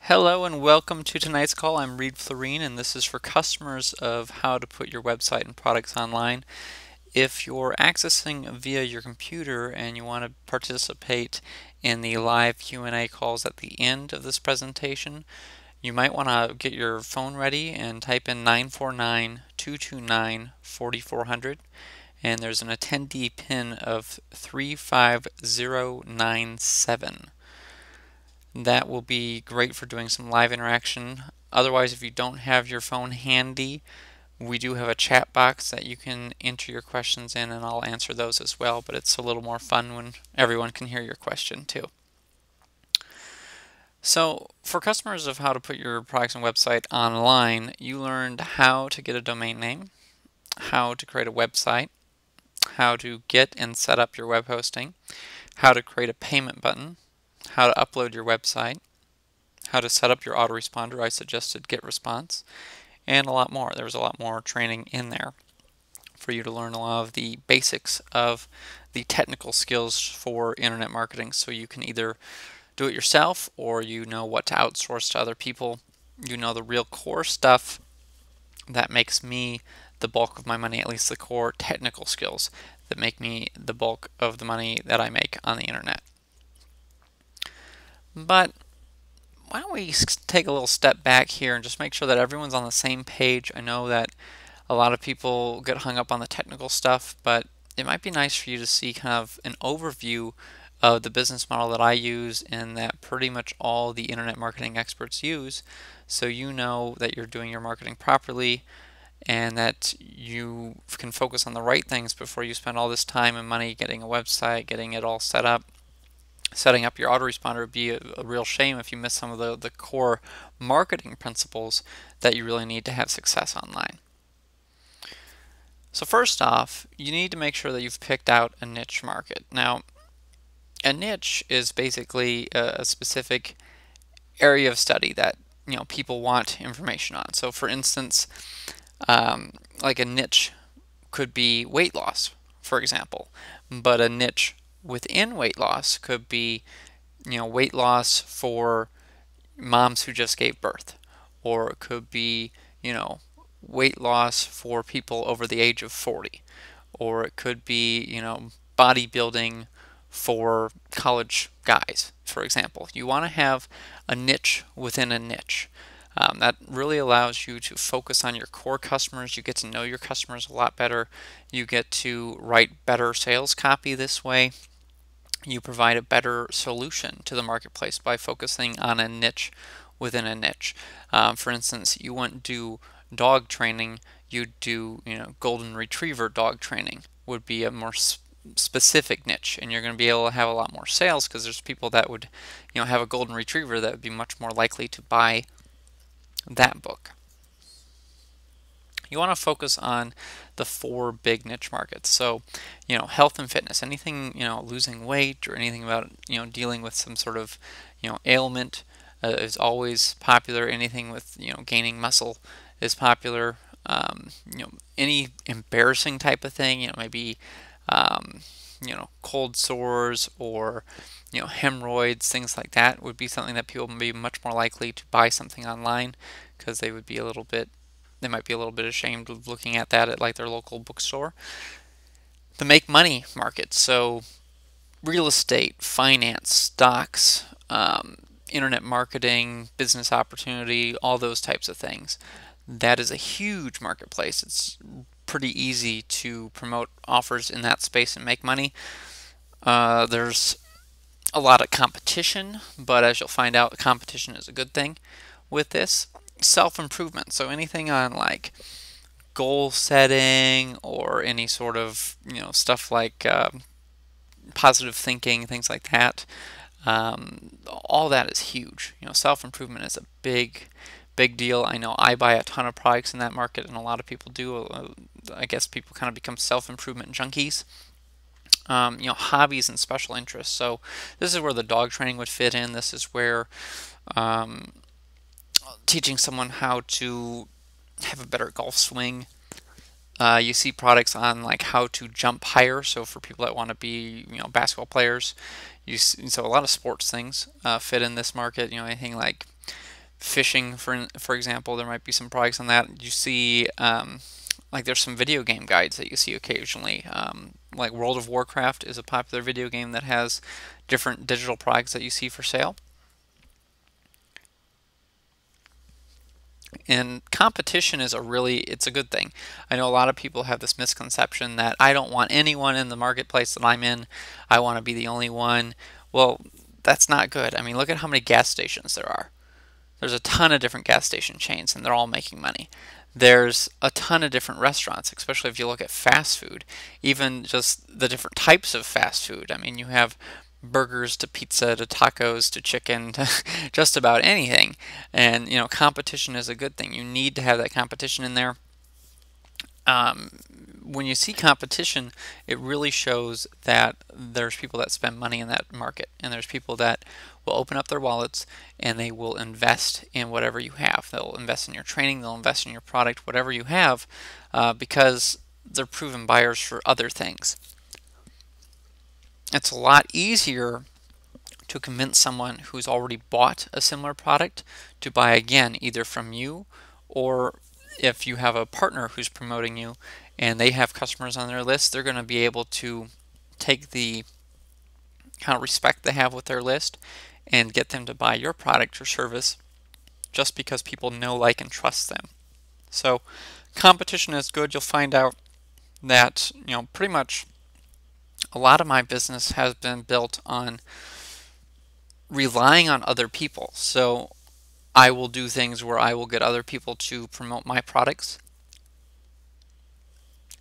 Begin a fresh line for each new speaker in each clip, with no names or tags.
Hello and welcome to tonight's call. I'm Floren and this is for customers of how to put your website and products online. If you're accessing via your computer and you want to participate in the live Q&A calls at the end of this presentation, you might want to get your phone ready and type in 949-229-4400, and there's an attendee pin of 35097. That will be great for doing some live interaction. Otherwise, if you don't have your phone handy, we do have a chat box that you can enter your questions in and I'll answer those as well, but it's a little more fun when everyone can hear your question too. So for customers of how to put your products and website online, you learned how to get a domain name, how to create a website, how to get and set up your web hosting, how to create a payment button, how to upload your website, how to set up your autoresponder. I suggested GetResponse, and a lot more. There was a lot more training in there for you to learn a lot of the basics of the technical skills for internet marketing, so you can either do it yourself or you know what to outsource to other people. You know the real core stuff that makes me the bulk of my money, at least the core technical skills that make me the bulk of the money that I make on the internet. But why don't we take a little step back here and just make sure that everyone's on the same page. I know that a lot of people get hung up on the technical stuff, but it might be nice for you to see kind of an overview of the business model that I use and that pretty much all the internet marketing experts use, so you know that you're doing your marketing properly and that you can focus on the right things before you spend all this time and money getting a website, getting it all set up. Setting up your autoresponder would be a real shame if you miss some of the core marketing principles that you really need to have success online. So first off, you need to make sure that you've picked out a niche market. Now, a niche is basically a specific area of study that people want information on. So for instance, like a niche could be weight loss, for example, but a niche within weight loss could be weight loss for moms who just gave birth, or it could be weight loss for people over the age of 40, or it could be bodybuilding for college guys, for example. You want to have a niche within a niche. That really allows you to focus on your core customers. You get to know your customers a lot better. You get to write better sales copy this way. You provide a better solution to the marketplace by focusing on a niche within a niche. For instance, you wouldn't do dog training, you'd do golden retriever dog training would be a more specific niche, and you're going to be able to have a lot more sales because there's people that would have a golden retriever that would be much more likely to buy that book. You want to focus on the four big niche markets. So, health and fitness, anything, losing weight or anything about, dealing with some sort of, ailment is always popular. Anything with, gaining muscle is popular. Any embarrassing type of thing, maybe, cold sores or, hemorrhoids, things like that would be something that people would be much more likely to buy something online because they might be a little bit ashamed of looking at that at like their local bookstore. The make money market, so real estate, finance, stocks, internet marketing, business opportunity, all those types of things. That is a huge marketplace. It's pretty easy to promote offers in that space and make money. There's a lot of competition, but as you'll find out, competition is a good thing with this. Self-improvement, so anything on like goal setting or any sort of stuff like positive thinking, things like that. All that is huge. Self-improvement is a big deal. I know I buy a ton of products in that market, and a lot of people do. I guess people kind of become self-improvement junkies. Hobbies and special interests. So this is where the dog training would fit in. This is where teaching someone how to have a better golf swing. You see products on like how to jump higher. So for people that want to be, basketball players, so a lot of sports things fit in this market. Anything like fishing, for example, there might be some products on that. You see, like there's some video game guides that you see occasionally. Like World of Warcraft is a popular video game that has different digital products that you see for sale. And competition is it's a good thing. I know a lot of people have this misconception that I don't want anyone in the marketplace that I'm in. I want to be the only one. Well, that's not good. I mean, look at how many gas stations there are. There's a ton of different gas station chains, and they're all making money. There's a ton of different restaurants, especially if you look at fast food, even just the different types of fast food. I mean, you have burgers to pizza to tacos to chicken to just about anything. And, competition is a good thing. You need to have that competition in there. Um, when you see competition, it really shows that there's people that spend money in that market, and there's people that will open up their wallets and they will invest in whatever you have. They'll invest in your training, they'll invest in your product, whatever you have, because they're proven buyers for other things. It's a lot easier to convince someone who's already bought a similar product to buy again, either from you, or if you have a partner who's promoting you and they have customers on their list, they're going to be able to take the kind of respect they have with their list and get them to buy your product or service just because people know, like, and trust them. So competition is good. You'll find out that, pretty much a lot of my business has been built on relying on other people. So I will do things where I will get other people to promote my products,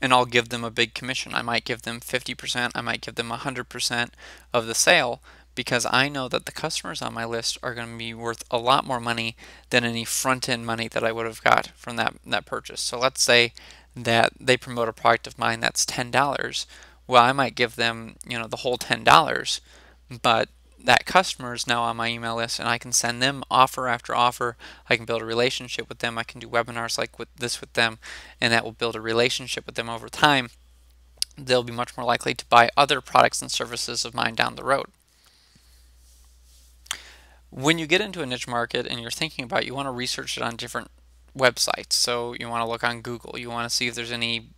and I'll give them a big commission. I might give them 50%, I might give them 100% of the sale, because I know that the customers on my list are going to be worth a lot more money than any front-end money that I would have got from that purchase. So let's say that they promote a product of mine that's $10. Well, I might give them, the whole $10, but that customer is now on my email list, and I can send them offer after offer. I can build a relationship with them. I can do webinars like with them, and that will build a relationship with them over time. They'll be much more likely to buy other products and services of mine down the road. When you get into a niche market and you're thinking about it, you want to research it on different websites. So you want to look on Google. You want to see if there's any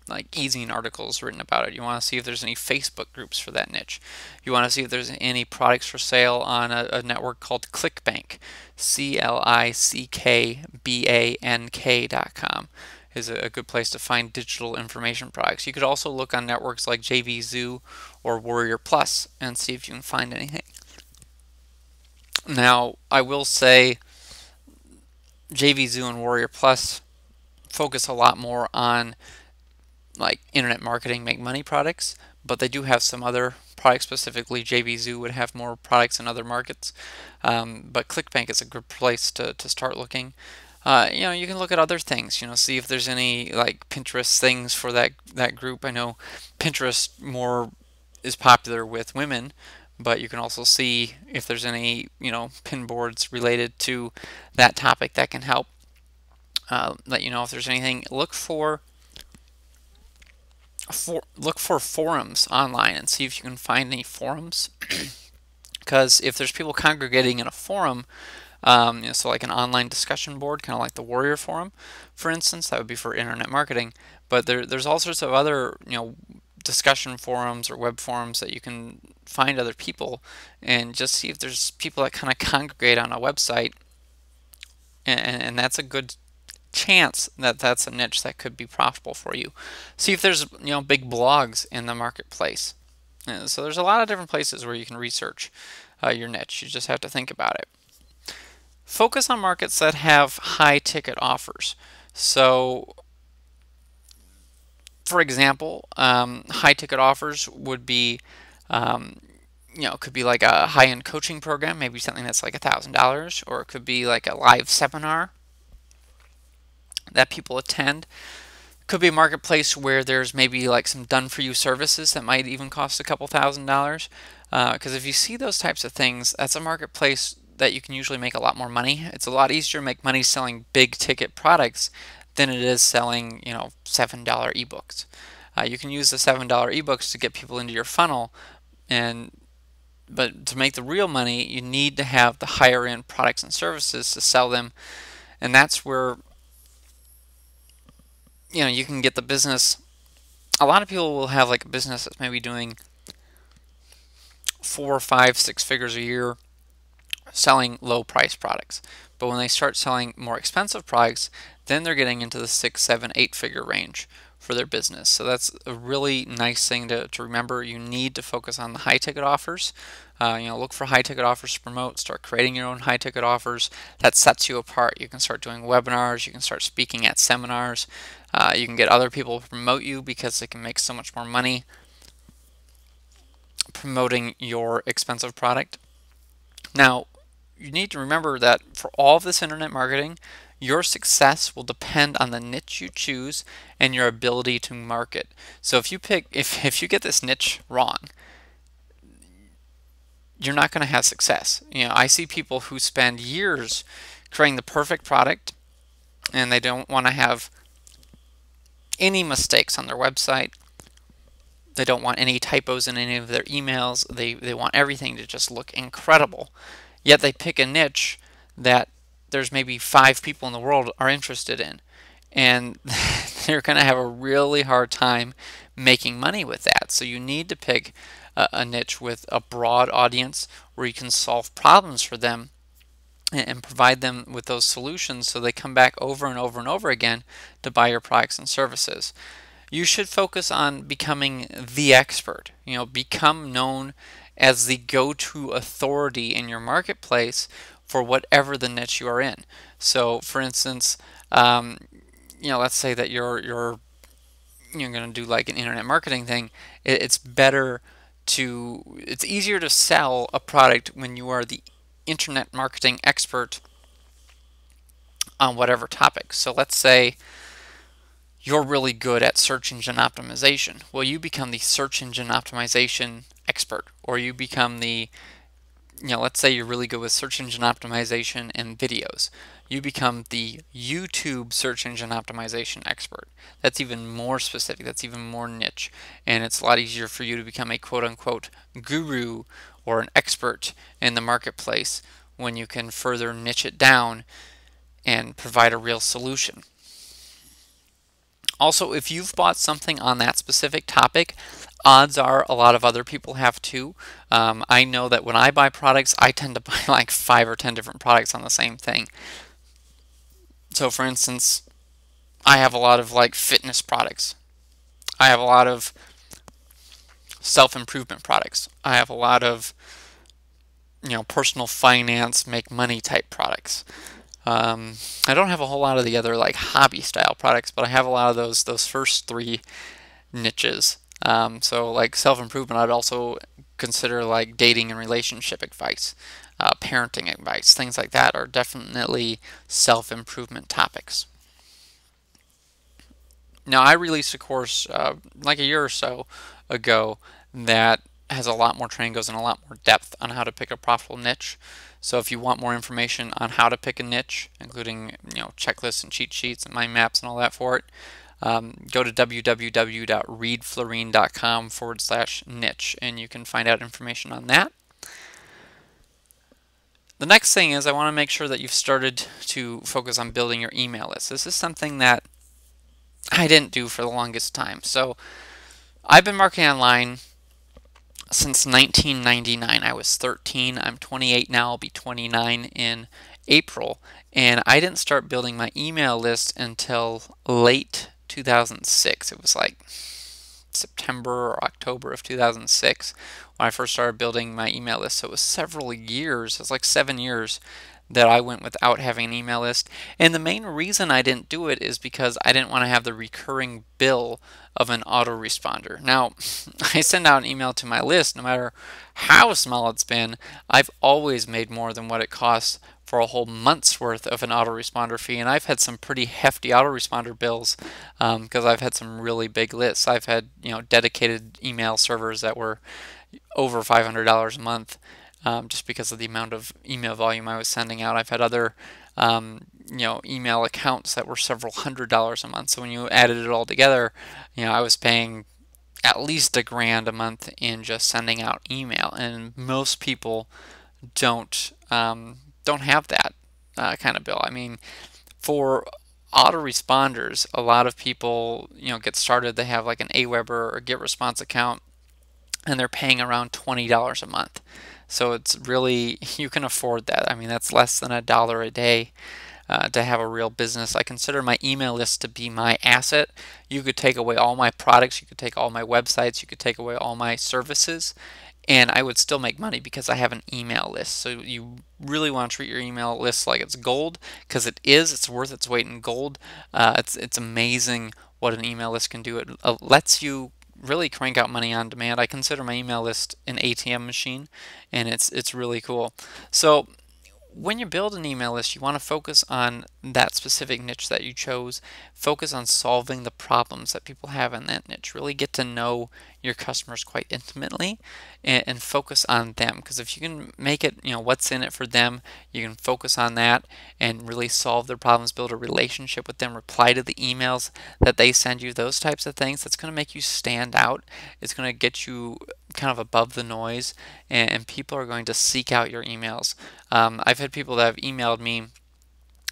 like e-zine articles written about it. You want to see if there's any Facebook groups for that niche. You want to see if there's any products for sale on a network called ClickBank. ClickBank.com is a good place to find digital information products. You could also look on networks like JVZoo or Warrior Plus and see if you can find anything. Now, I will say JVZoo and Warrior Plus focus a lot more on like internet marketing, make money products, but they do have some other products. Specifically, JVZoo would have more products in other markets, but ClickBank is a good place to start looking. You can look at other things, see if there's any like Pinterest things for that group. I know Pinterest more is popular with women, but you can also see if there's any, pin boards related to that topic that can help let you know if there's anything. Look for forums online and see if you can find any forums, because if there's people congregating in a forum, so like an online discussion board, kind of like the Warrior Forum, for instance, that would be for internet marketing. But there's all sorts of other, discussion forums or web forums that you can find other people and just see if there's people that kind of congregate on a website, and that's a good chance that that's a niche that could be profitable for you. See if there's big blogs in the marketplace. So there's a lot of different places where you can research your niche. You just have to think about it. Focus on markets that have high ticket offers. So for example, high ticket offers would be it could be like a high-end coaching program, maybe something that's like $1,000, or it could be like a live seminar that people attend. Could be a marketplace where there's maybe like some done-for-you services that might even cost a couple $1,000s. Because if you see those types of things, that's a marketplace that you can usually make a lot more money. It's a lot easier to make money selling big ticket products than it is selling, $7 ebooks. You can use the $7 ebooks to get people into your funnel and But to make the real money, you need to have the higher end products and services to sell them, and that's where you can get the business. A lot of people will have like a business that's maybe doing 4, 5, 6 figures a year selling low price products. But when they start selling more expensive products, then they're getting into the 6, 7, 8 figure range for their business. So that's a really nice thing to remember. You need to focus on the high ticket offers. Look for high ticket offers to promote. Start creating your own high ticket offers. That sets you apart. You can start doing webinars. You can start speaking at seminars. You can get other people to promote you because they can make so much more money promoting your expensive product. Now, you need to remember that for all of this internet marketing, your success will depend on the niche you choose and your ability to market. So if you get this niche wrong, you're not going to have success. I see people who spend years creating the perfect product and they don't want to have any mistakes on their website. They don't want any typos in any of their emails. They want everything to just look incredible. Yet they pick a niche that there's maybe 5 people in the world are interested in. And they're going to have a really hard time making money with that. So you need to pick a niche with a broad audience where you can solve problems for them and provide them with those solutions so they come back over and over and over again to buy your products and services. You should focus on becoming the expert. Become known as the go-to authority in your marketplace for whatever the niche you are in. So, for instance, let's say that you're going to do like an internet marketing thing. It's easier to sell a product when you are the internet marketing expert on whatever topic. So let's say you're really good at search engine optimization. Well, you become the search engine optimization expert, or you become let's say you're really good with search engine optimization and videos. You become the YouTube search engine optimization expert. That's even more specific, that's even more niche, and it's a lot easier for you to become a quote-unquote guru or an expert in the marketplace when you can further niche it down and provide a real solution. Also, if you've bought something on that specific topic, odds are a lot of other people have too. I know that when I buy products, I tend to buy like 5 or 10 different products on the same thing. So for instance, I have a lot of like fitness products. I have a lot of self-improvement products. I have a lot of personal finance, make money type products. I don't have a whole lot of the other like hobby style products, but I have a lot of those first 3 niches. So like self-improvement, I'd also consider like dating and relationship advice, parenting advice, things like that are definitely self-improvement topics. Now, I released a course like a year or so ago that has a lot more training, goes in a lot more depth on how to pick a profitable niche. So if you want more information on how to pick a niche, including checklists and cheat sheets and mind maps and all that for it, go to www.readfloren.com/niche and you can find out information on that. The next thing is I want to make sure that you've started to focus on building your email list. This is something that I didn't do for the longest time. So I've been marketing online since 1999. I was 13. I'm 28 now. I'll be 29 in April. And I didn't start building my email list until late 2006. It was like September or October of 2006 when I first started building my email list. So it was several years. It was like 7 years that I went without having an email list. And the main reason I didn't do it is because I didn't want to have the recurring bill of an autoresponder. Now, I send out an email to my list, no matter how small it's been, I've always made more than what it costs for a whole month's worth of an autoresponder fee. And I've had some pretty hefty autoresponder bills because I've had some really big lists. I've had dedicated email servers that were over $500 a month. Just because of the amount of email volume I was sending out. I've had other email accounts that were several $100s a month. So when you added it all together, I was paying at least $1,000 a month in just sending out email, and most people don't have that kind of bill. I mean, for autoresponders, a lot of people, get started. They have like an Aweber or GetResponse account, and they're paying around $20 a month. So it's really, you can afford that. I mean, that's less than $1 a day to have a real business. I consider my email list to be my asset. You could take away all my products, you could take all my websites, you could take away all my services, and I would still make money because I have an email list. So you really want to treat your email list like it's gold, because it is. It's worth its weight in gold. It's amazing what an email list can do. It lets you really crank out money on demand. I consider my email list an ATM machine, and it's really cool. So when you build an email list, you want to focus on that specific niche that you chose. Focus on solving the problems that people have in that niche. Really get to know your customers quite intimately, and focus on them. Because if you can make it, what's in it for them, you can focus on that and really solve their problems, build a relationship with them, reply to the emails that they send you, those types of things. That's going to make you stand out. It's going to get you kind of above the noise, and people are going to seek out your emails. I've had people that have emailed me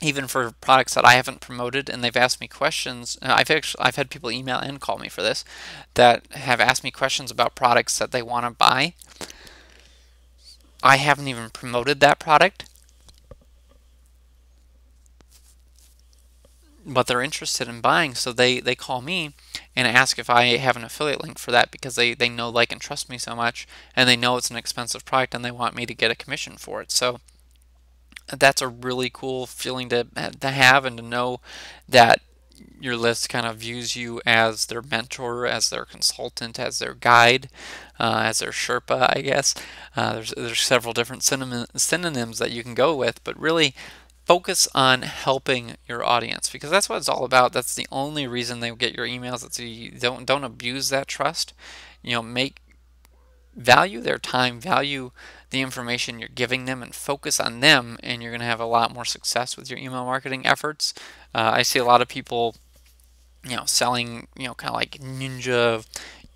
even for products that I haven't promoted, and they've asked me questions. I've had people email and call me for this, that have asked me questions about products that they want to buy. I haven't even promoted that product, but they're interested in buying, so they call me and ask if I have an affiliate link for that, because they know, like, and trust me so much, and they know it's an expensive product, and they want me to get a commission for it. So that's a really cool feeling to have, and to know that your list kind of views you as their mentor, as their consultant, as their guide, as their Sherpa, I guess. There's several different synonyms that you can go with, but really focus on helping your audience, because that's what it's all about. That's the only reason they get your emails. It's, you don't abuse that trust. Value their time, value the information you're giving them, and focus on them, and you're going to have a lot more success with your email marketing efforts. I see a lot of people, selling, kind of like ninja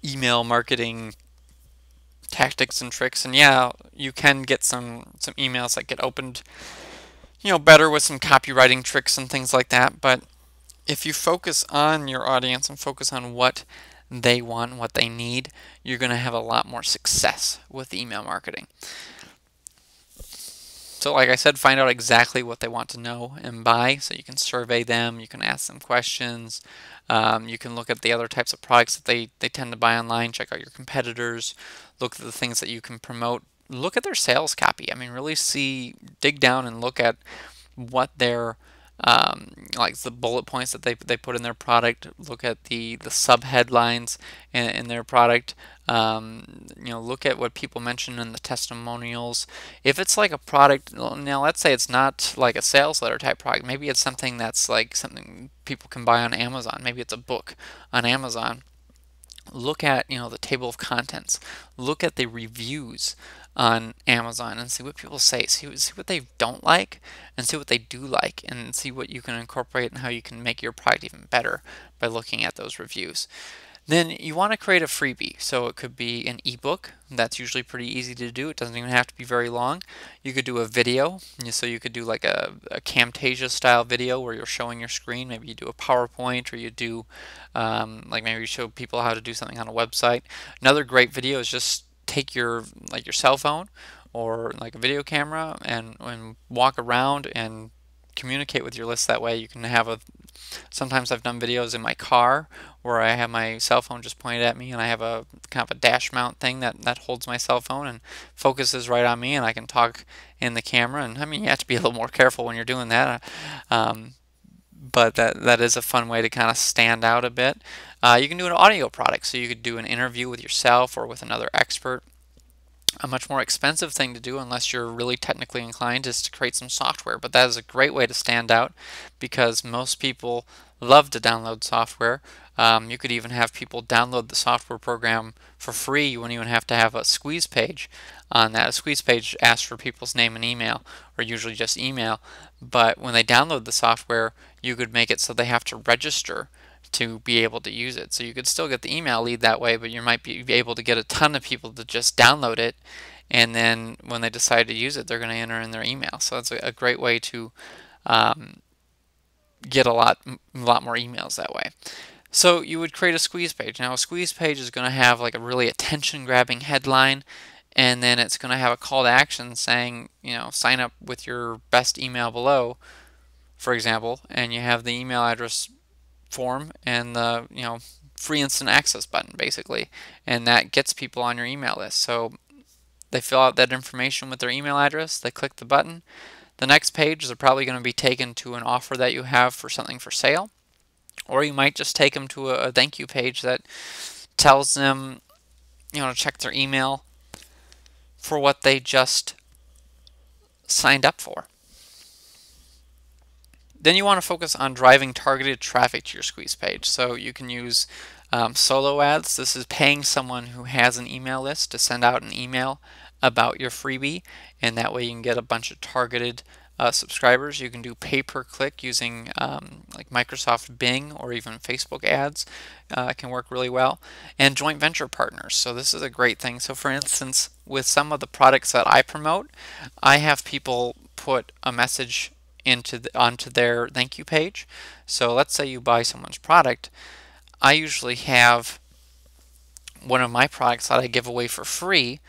email marketing tactics and tricks. And yeah, you can get some emails that get opened, better with some copywriting tricks and things like that. But if you focus on your audience and focus on what they want and what they need, you're going to have a lot more success with email marketing. So like I said, find out exactly what they want to know and buy, so you can survey them, you can ask them questions, you can look at the other types of products that they tend to buy online, check out your competitors, look at the things that you can promote, look at their sales copy. I mean, really dig down and look at what their like the bullet points that they put in their product. Look at the sub headlines in their product. Look at what people mention in the testimonials. If it's like a product, now let's say it's not like a sales letter type product, maybe it's something that's like something people can buy on Amazon. Maybe it's a book on Amazon. Look at the table of contents. Look at the reviews on Amazon and see what people say. See what they don't like, and see what they do like, and see what you can incorporate and how you can make your product even better by looking at those reviews. Then you want to create a freebie. So it could be an ebook. That's usually pretty easy to do. It doesn't even have to be very long. You could do a video. So you could do like a Camtasia style video where you're showing your screen. Maybe you do a PowerPoint, or you do like maybe you show people how to do something on a website. Another great video is just take your cell phone or like a video camera and walk around and communicate with your list that way. You can have sometimes I've done videos in my car where I have my cell phone just pointed at me, and I have a kind of a dash mount thing that holds my cell phone and focuses right on me, and I can talk in the camera. And I mean, you have to be a little more careful when you're doing that, but that is a fun way to kind of stand out a bit. You can do an audio product, so you could do an interview with yourself or with another expert. A much more expensive thing to do, unless you're really technically inclined, is to create some software. But that is a great way to stand out, because most people love to download software. You could even have people download the software program for free. You wouldn't even have to have a squeeze page on that. A squeeze page asks for people's name and email, or usually just email. But when they download the software, you could make it so they have to register to be able to use it. So you could still get the email lead that way, but you might be able to get a ton of people to just download it, and then when they decide to use it, they're going to enter in their email. So it's a great way to um, get a lot more emails that way. So you would create a squeeze page. Now a squeeze page is going to have like a really attention-grabbing headline, and then it's going to have a call to action saying, sign up with your best email below, for example, and you have the email address form and the free instant access button basically, and that gets people on your email list. So they fill out that information with their email address, they click the button. The next page they're probably going to be taken to an offer that you have for something for sale, or you might just take them to a thank you page that tells them to check their email for what they just signed up for. Then you want to focus on driving targeted traffic to your squeeze page. So you can use solo ads. This is paying someone who has an email list to send out an email about your freebie, and that way you can get a bunch of targeted subscribers. You can do pay-per-click using like Microsoft Bing or even Facebook ads. Can work really well. And joint venture partners. So this is a great thing. So for instance, with some of the products that I promote, I have people put a message onto their thank you page. So let's say you buy someone's product. I usually have one of my products that I give away for free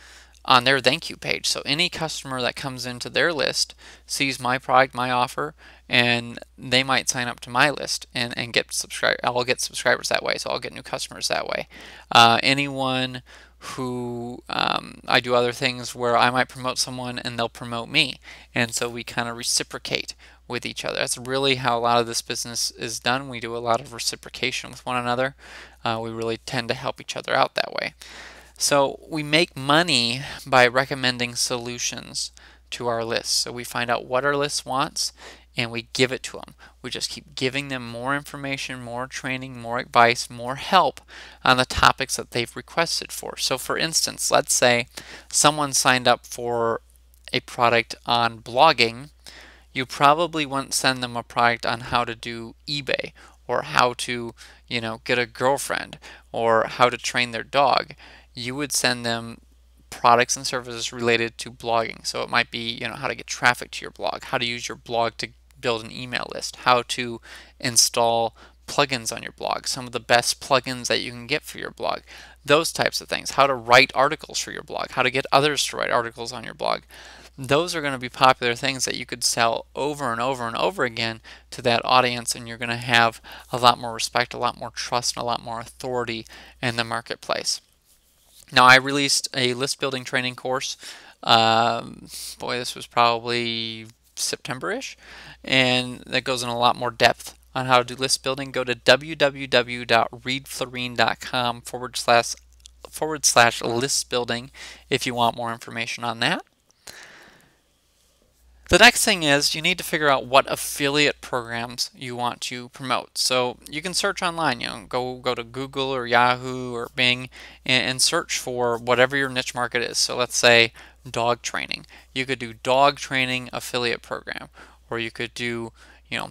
on their thank you page. So any customer that comes into their list sees my product, my offer, and they might sign up to my list and get I'll get subscribers that way. So I'll get new customers that way. Anyone who I do other things where I might promote someone and they'll promote me, and so we kind of reciprocate with each other. That's really how a lot of this business is done. We do a lot of reciprocation with one another. We really tend to help each other out that way. So we make money by recommending solutions to our lists. So we find out what our list wants and we give it to them. We just keep giving them more information, more training, more advice, more help on the topics that they've requested for. So for instance, let's say someone signed up for a product on blogging. You probably wouldn't send them a product on how to do eBay or how to, get a girlfriend or how to train their dog. You would send them products and services related to blogging. So it might be, how to get traffic to your blog, how to use your blog to build an email list, how to install plugins on your blog, some of the best plugins that you can get for your blog, those types of things, how to write articles for your blog, how to get others to write articles on your blog. Those are going to be popular things that you could sell over and over and over again to that audience, and you're going to have a lot more respect, a lot more trust, and a lot more authority in the marketplace. Now, I released a list building training course. This was probably September-ish, and that goes in a lot more depth on how to do list building. Go to www.readflorene.com// list building if you want more information on that. The next thing is you need to figure out what affiliate programs you want to promote. So you can search online, go to Google or Yahoo or Bing and search for whatever your niche market is. So let's say dog training. You could do dog training affiliate program, or you could do,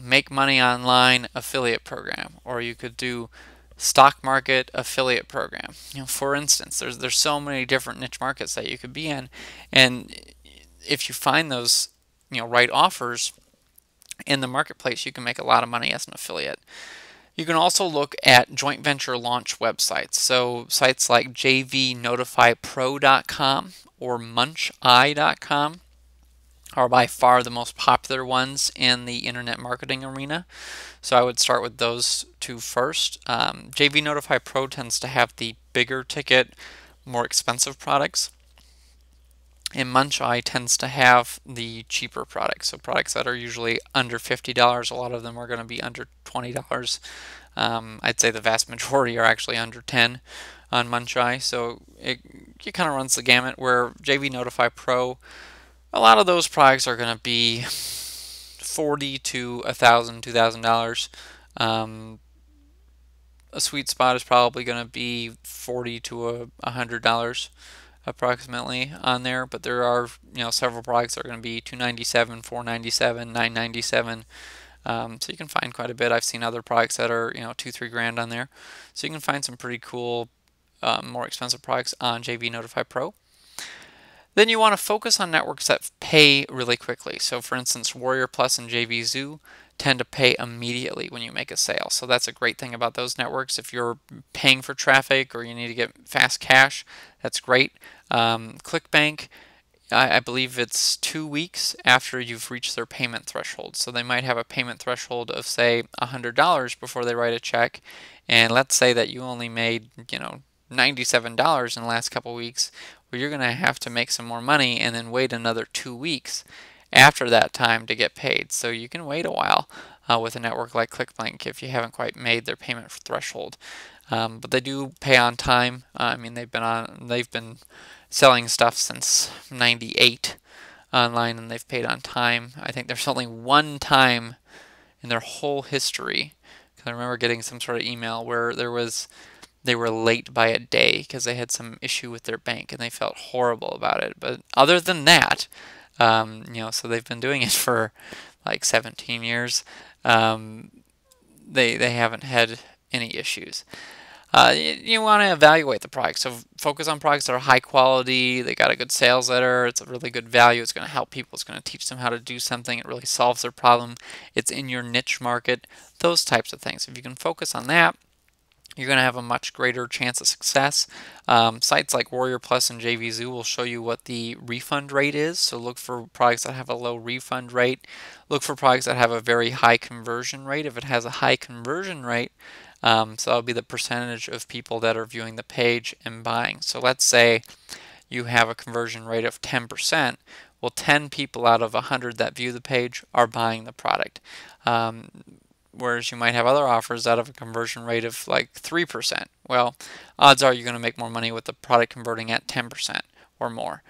make money online affiliate program, or you could do stock market affiliate program. For instance, there's so many different niche markets that you could be in, and if you find those right offers in the marketplace, you can make a lot of money as an affiliate. You can also look at joint venture launch websites. So sites like jvnotifypro.com or munchi.com are by far the most popular ones in the internet marketing arena. So I would start with those two first. JV Notify Pro tends to have the bigger ticket, more expensive products. And Munchi tends to have the cheaper products, so products that are usually under $50. A lot of them are going to be under $20. I'd say the vast majority are actually under $10 on Munchi. So it kind of runs the gamut. Where JV Notify Pro, a lot of those products are going to be $40 to $1,000, $2,000. A sweet spot is probably going to be $40 to $100. Approximately on there, but there are several products that are going to be $297, $497, $997, So you can find quite a bit. I've seen other products that are, 2-3 grand on there. So you can find some pretty cool, more expensive products on JV Notify Pro. Then you want to focus on networks that pay really quickly. So for instance, Warrior Plus and JV Zoo tend to pay immediately when you make a sale. So that's a great thing about those networks. If you're paying for traffic or you need to get fast cash, that's great. ClickBank, I believe it's 2 weeks after you've reached their payment threshold. So they might have a payment threshold of, say, $100 before they write a check. And let's say that you only made, $97 in the last couple weeks. Well, you're going to have to make some more money and then wait another 2 weeks after that time to get paid. So you can wait a while with a network like ClickBank if you haven't quite made their payment threshold. But they do pay on time. I mean, they've been selling stuff since '98 online, and they've paid on time. I think there's only one time in their whole history, because I remember getting some sort of email where they were late by a day because they had some issue with their bank and they felt horrible about it. But other than that, so they've been doing it for like 17 years. They haven't had any issues. You want to evaluate the product. So focus on products that are high quality, they got a good sales letter, it's a really good value, it's going to help people, it's going to teach them how to do something, it really solves their problem, it's in your niche market, those types of things. If you can focus on that, you're going to have a much greater chance of success. Sites like Warrior Plus and JV Zoo will show you what the refund rate is. So look for products that have a low refund rate. Look for products that have a very high conversion rate. If it has a high conversion rate, so that'll be the percentage of people that are viewing the page and buying. So let's say you have a conversion rate of 10%. Well, 10 people out of 100 that view the page are buying the product. Whereas you might have other offers that have a conversion rate of like 3%. Well, odds are you're going to make more money with the product converting at 10% or more.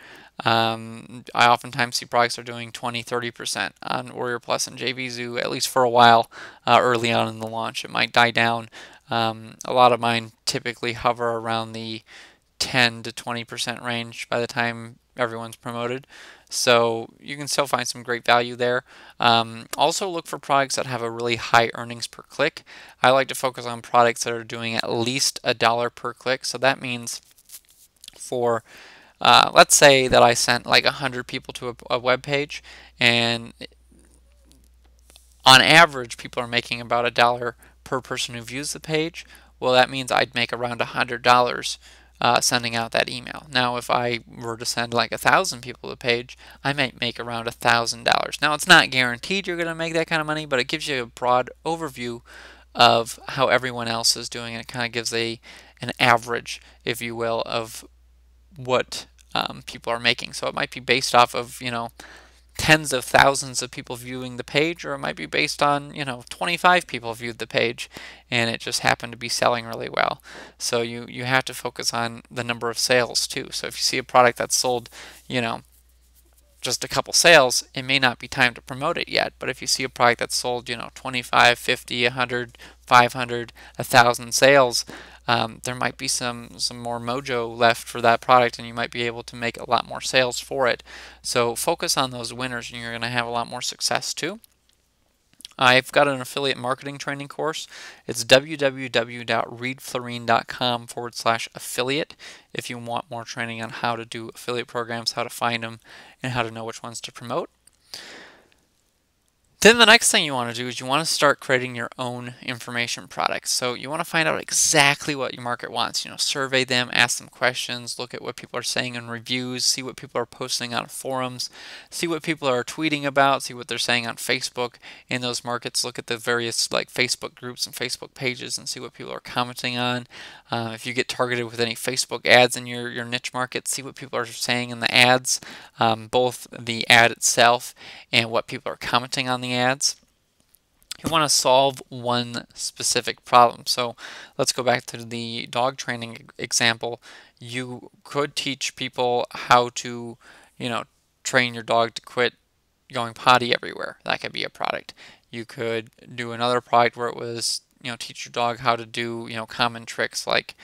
I oftentimes see products are doing 20-30% on Warrior Plus and JV Zoo, at least for a while early on in the launch. It might die down. A lot of mine typically hover around the 10 to 20% range by the time everyone's promoted. So you can still find some great value there. Also look for products that have a really high earnings per click. I like to focus on products that are doing at least $1 per click. So that means for let's say that I sent like 100 people to a web page, and on average people are making about $1 per person who views the page. Well, that means I'd make around $100 sending out that email. Now, if I were to send like 1,000 people to the page, I might make around $1,000. Now, it's not guaranteed you're going to make that kind of money, but it gives you a broad overview of how everyone else is doing, and it kind of gives an average, if you will, of what people are making. So it might be based off of, tens of thousands of people viewing the page, or it might be based on 25 people viewed the page and it just happened to be selling really well. So you have to focus on the number of sales too. So if you see a product that's sold just a couple sales, it may not be time to promote it yet. But if you see a product that's sold 25, 50, 100, 500, 1,000 sales, there might be some more mojo left for that product, and you might be able to make a lot more sales for it. So focus on those winners and you're going to have a lot more success too. I've got an affiliate marketing training course. It's www.readfloren.com/affiliate if you want more training on how to do affiliate programs, how to find them, and how to know which ones to promote. Then the next thing you want to do is you want to start creating your own information products. So you want to find out exactly what your market wants. Survey them, ask them questions, look at what people are saying in reviews, see what people are posting on forums, see what people are tweeting about, see what they're saying on Facebook in those markets. Look at the various Facebook groups and Facebook pages and see what people are commenting on. If you get targeted with any Facebook ads in your niche market, see what people are saying in the ads, both the ad itself and what people are commenting on the ads. You want to solve one specific problem. So let's go back to the dog training example. You could teach people how to, train your dog to quit going potty everywhere. That could be a product. You could do another product where it was, teach your dog how to do, common tricks like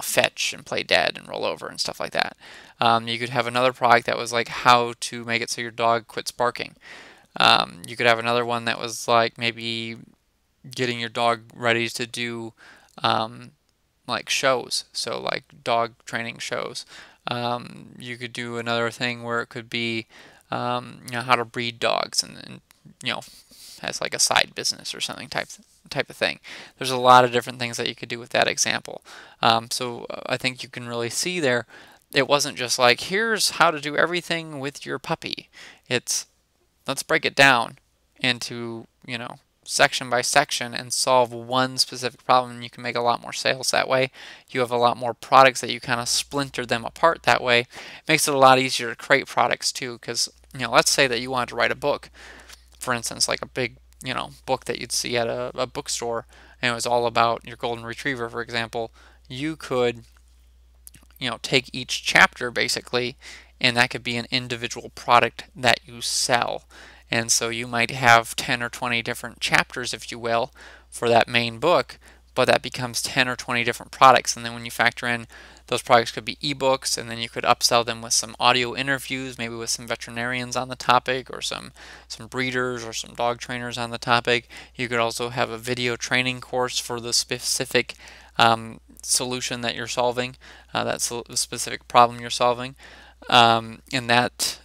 fetch and play dead and roll over and stuff like that. You could have another product that was like how to make it so your dog quits barking. You could have another one that was like maybe getting your dog ready to do um, like shows, so like dog training shows. You could do another thing where it could be how to breed dogs, and you know as like a side business or something type of thing. There's a lot of different things that you could do with that example. I think you can really see there. It wasn't just like here's how to do everything with your puppy. It's let's break it down into, section by section and solve one specific problem, and you can make a lot more sales that way. You have a lot more products that you kind of splinter them apart that way. It makes it a lot easier to create products too, because, let's say that you wanted to write a book, for instance, like a big, book that you'd see at a bookstore, and it was all about your golden retriever, for example. You could take each chapter basically, and that could be an individual product that you sell. And so you might have 10 or 20 different chapters, if you will, for that main book, but that becomes 10 or 20 different products. And then when you factor in those products could be ebooks, and then you could upsell them with some audio interviews, maybe with some veterinarians on the topic, or some breeders or some dog trainers on the topic. You could also have a video training course for the specific solution that you're solving, that specific problem you're solving, and that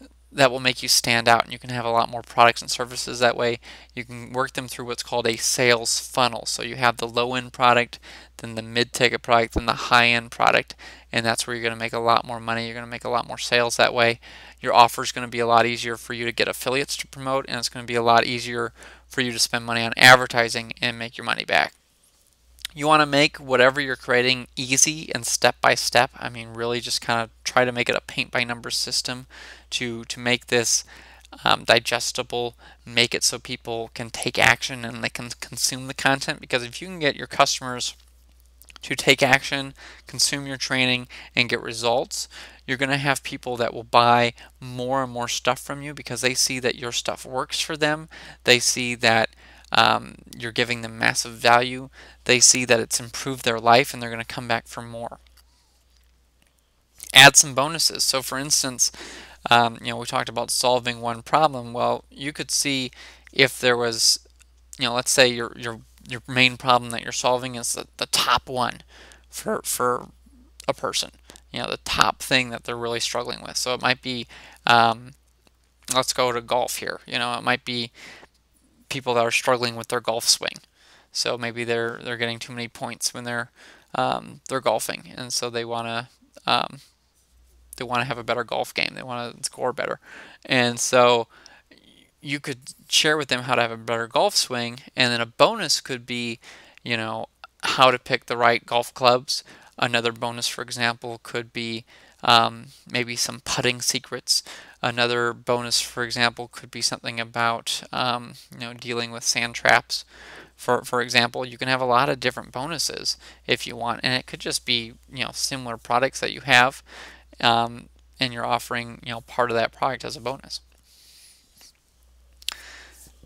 will make you stand out, and you can have a lot more products and services that way. You can work them through what's called a sales funnel. So you have the low-end product, then the mid-ticket product, then the high-end product, and that's where you're going to make a lot more money. You're going to make a lot more sales that way. Your offer is going to be a lot easier for you to get affiliates to promote, and it's going to be a lot easier for you to spend money on advertising and make your money back. You want to make whatever you're creating easy and step by step. I mean, really just kind of try to make it a paint by numbers system to make this digestible, make it so people can take action and they can consume the content. Because if you can get your customers to take action, consume your training, and get results, you're going to have people that will buy more and more stuff from you because they see that your stuff works for them. They see that you're giving them massive value. They see that it's improved their life, and they're going to come back for more. Add some bonuses. So for instance, we talked about solving one problem. Well, you could see if there was, let's say your main problem that you're solving is the top one for a person. The top thing that they're really struggling with. So it might be, let's go to golf here. It might be people that are struggling with their golf swing. So maybe they're getting too many points when they're golfing, and so they want to have a better golf game. They want to score better, and so you could share with them how to have a better golf swing, and then a bonus could be, how to pick the right golf clubs. Another bonus, for example, could be maybe some putting secrets. Another bonus, for example, could be something about dealing with sand traps. For example, you can have a lot of different bonuses if you want, and it could just be similar products that you have, and you're offering part of that product as a bonus.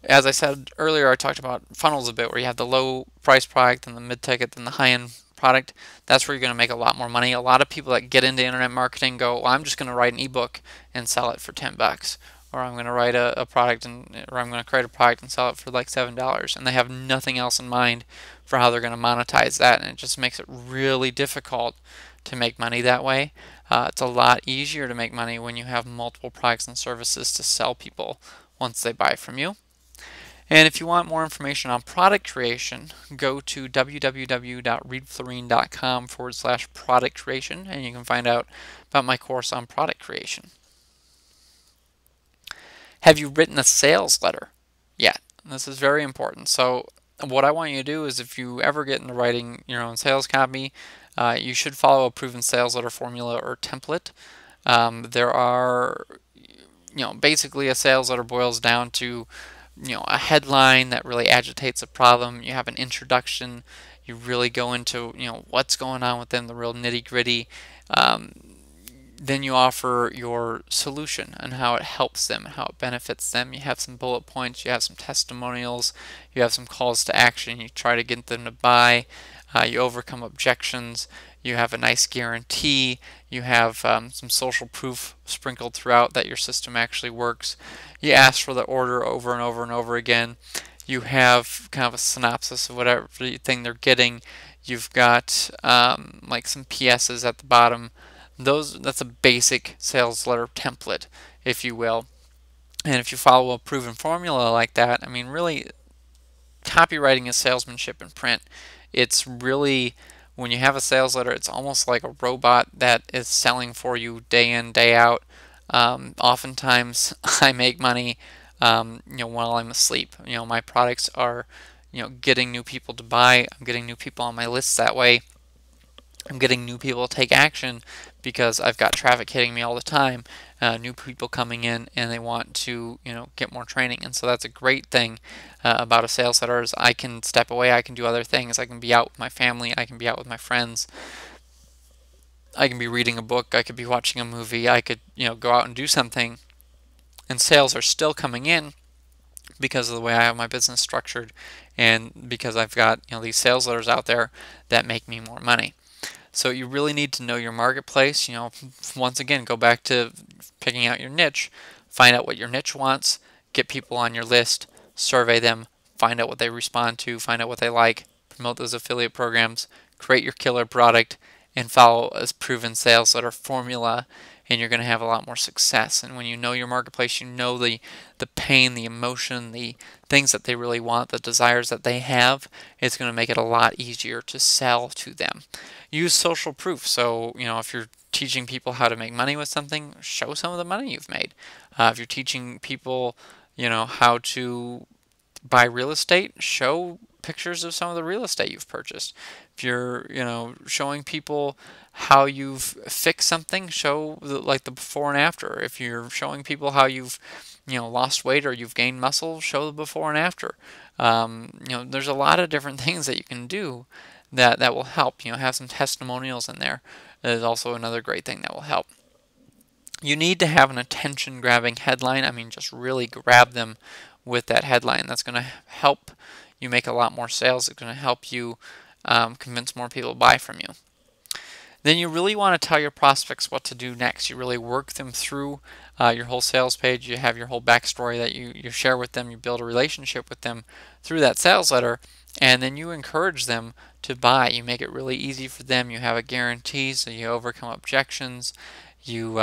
As I said earlier, I talked about funnels a bit, where you have the low price product and the mid-ticket and the high-end product. That's where you're going to make a lot more money. A lot of people that get into internet marketing go, well, I'm just going to write an ebook and sell it for $10, or I'm going to write a product or I'm going to create a product and sell it for like $7, and they have nothing else in mind for how they're going to monetize that, and it just makes it really difficult to make money that way. It's a lot easier to make money when you have multiple products and services to sell people once they buy from you. And if you want more information on product creation, go to www.readflorene.com/product creation, and you can find out about my course on product creation. Have you written a sales letter yet? This is very important. So what I want you to do is, if you ever get into writing your own sales copy, you should follow a proven sales letter formula or template. There are, basically a sales letter boils down to a headline that really agitates a problem. You have an introduction. You really go into what's going on with them, the real nitty gritty. Then you offer your solution and how it helps them and how it benefits them. You have some bullet points. You have some testimonials. You have some calls to action. You try to get them to buy. You overcome objections. you have a nice guarantee, you have some social proof sprinkled throughout that your system actually works. You ask for the order over and over and over again. You have kind of a synopsis of whatever thing they're getting. You've got like some PSs at the bottom. That's a basic sales letter template, if you will. And if you follow a proven formula like that, I mean, really, copywriting is salesmanship in print. It's really, when you have a sales letter, it's almost like a robot that is selling for you day in, day out. Oftentimes, I make money, while I'm asleep. My products are, getting new people to buy. I'm getting new people on my lists that way. I'm getting new people to take action because I've got traffic hitting me all the time, new people coming in, and they want to, get more training. And so that's a great thing about a sales letter is I can step away, I can do other things, I can be out with my family, I can be out with my friends, I can be reading a book, I could be watching a movie, I could, go out and do something, and sales are still coming in because of the way I have my business structured, and because I've got, these sales letters out there that make me more money. So you really need to know your marketplace. Once again, go back to picking out your niche, find out what your niche wants, get people on your list, survey them, find out what they respond to, find out what they like, promote those affiliate programs, create your killer product, and follow a proven sales letter formula, and you're going to have a lot more success. And when you know your marketplace, you know the pain, the emotion, the things that they really want, the desires that they have, it's going to make it a lot easier to sell to them. Use social proof. So, if you're teaching people how to make money with something, show some of the money you've made. If you're teaching people, how to buy real estate, show pictures of some of the real estate you've purchased. If you're, showing people how you've fixed something, show like the before and after. If you're showing people how you've, lost weight or you've gained muscle, show the before and after. There's a lot of different things that you can do that will help. Have some testimonials in there. That is also another great thing that will help. You need to have an attention-grabbing headline. I mean, just really grab them with that headline. That's going to help you make a lot more sales. It's going to help you convince more people to buy from you. Then you really want to tell your prospects what to do next. You really work them through your whole sales page. You have your whole backstory that you share with them. You build a relationship with them through that sales letter, and then you encourage them to buy. You make it really easy for them. You have a guarantee, so you overcome objections. You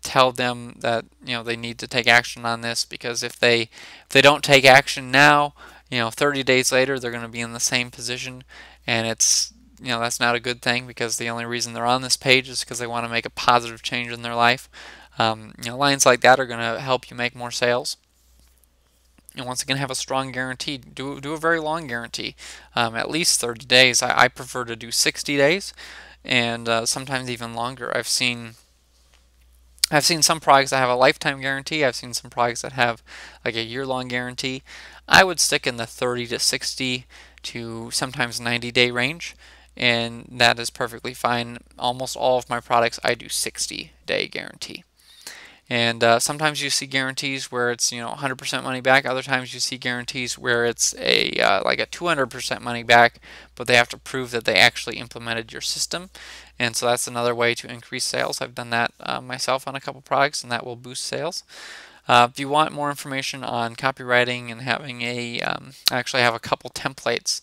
tell them that they need to take action on this, because if they don't take action now, 30 days later they're going to be in the same position, and it's that's not a good thing, because the only reason they're on this page is because they want to make a positive change in their life. Lines like that are going to help you make more sales. And once again, have a strong guarantee. Do a very long guarantee, at least 30 days. I prefer to do 60 days, and sometimes even longer. I've seen some products that have a lifetime guarantee. I've seen some products that have like a year-long guarantee. I would stick in the 30 to 60 to sometimes 90-day range, and that is perfectly fine. Almost all of my products I do 60-day guarantee. And sometimes you see guarantees where it's 100% money back. Other times you see guarantees where it's like a 200% money back, but they have to prove that they actually implemented your system. And so that's another way to increase sales. I've done that myself on a couple products, and that will boost sales. If you want more information on copywriting and having I actually have a couple templates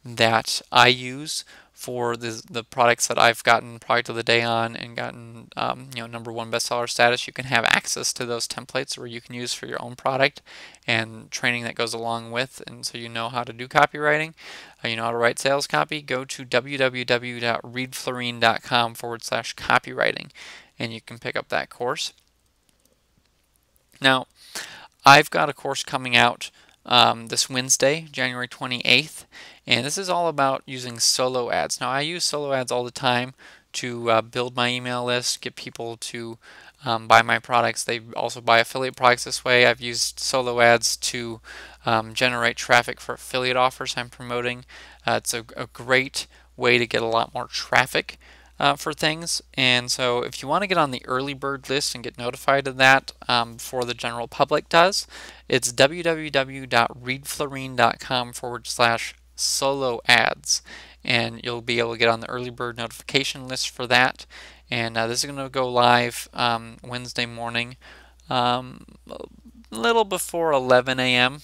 that I use for the products that I've gotten product of the day on and gotten #1 bestseller status. You can have access to those templates where you can use for your own product and training that goes along with, and so you know how to do copywriting, you know how to write sales copy. Go to www.readfloren.com/copywriting, and you can pick up that course. Now, I've got a course coming out this Wednesday, January 28th, and this is all about using solo ads. Now, I use solo ads all the time to build my email list, get people to buy my products. They also buy affiliate products this way. I've used solo ads to generate traffic for affiliate offers I'm promoting. It's a great way to get a lot more traffic for things. And so if you want to get on the early bird list and get notified of that before the general public does, it's www.readfloren.com/solo ads. and you'll be able to get on the early bird notification list for that. And this is going to go live Wednesday morning, a little before 11 a.m.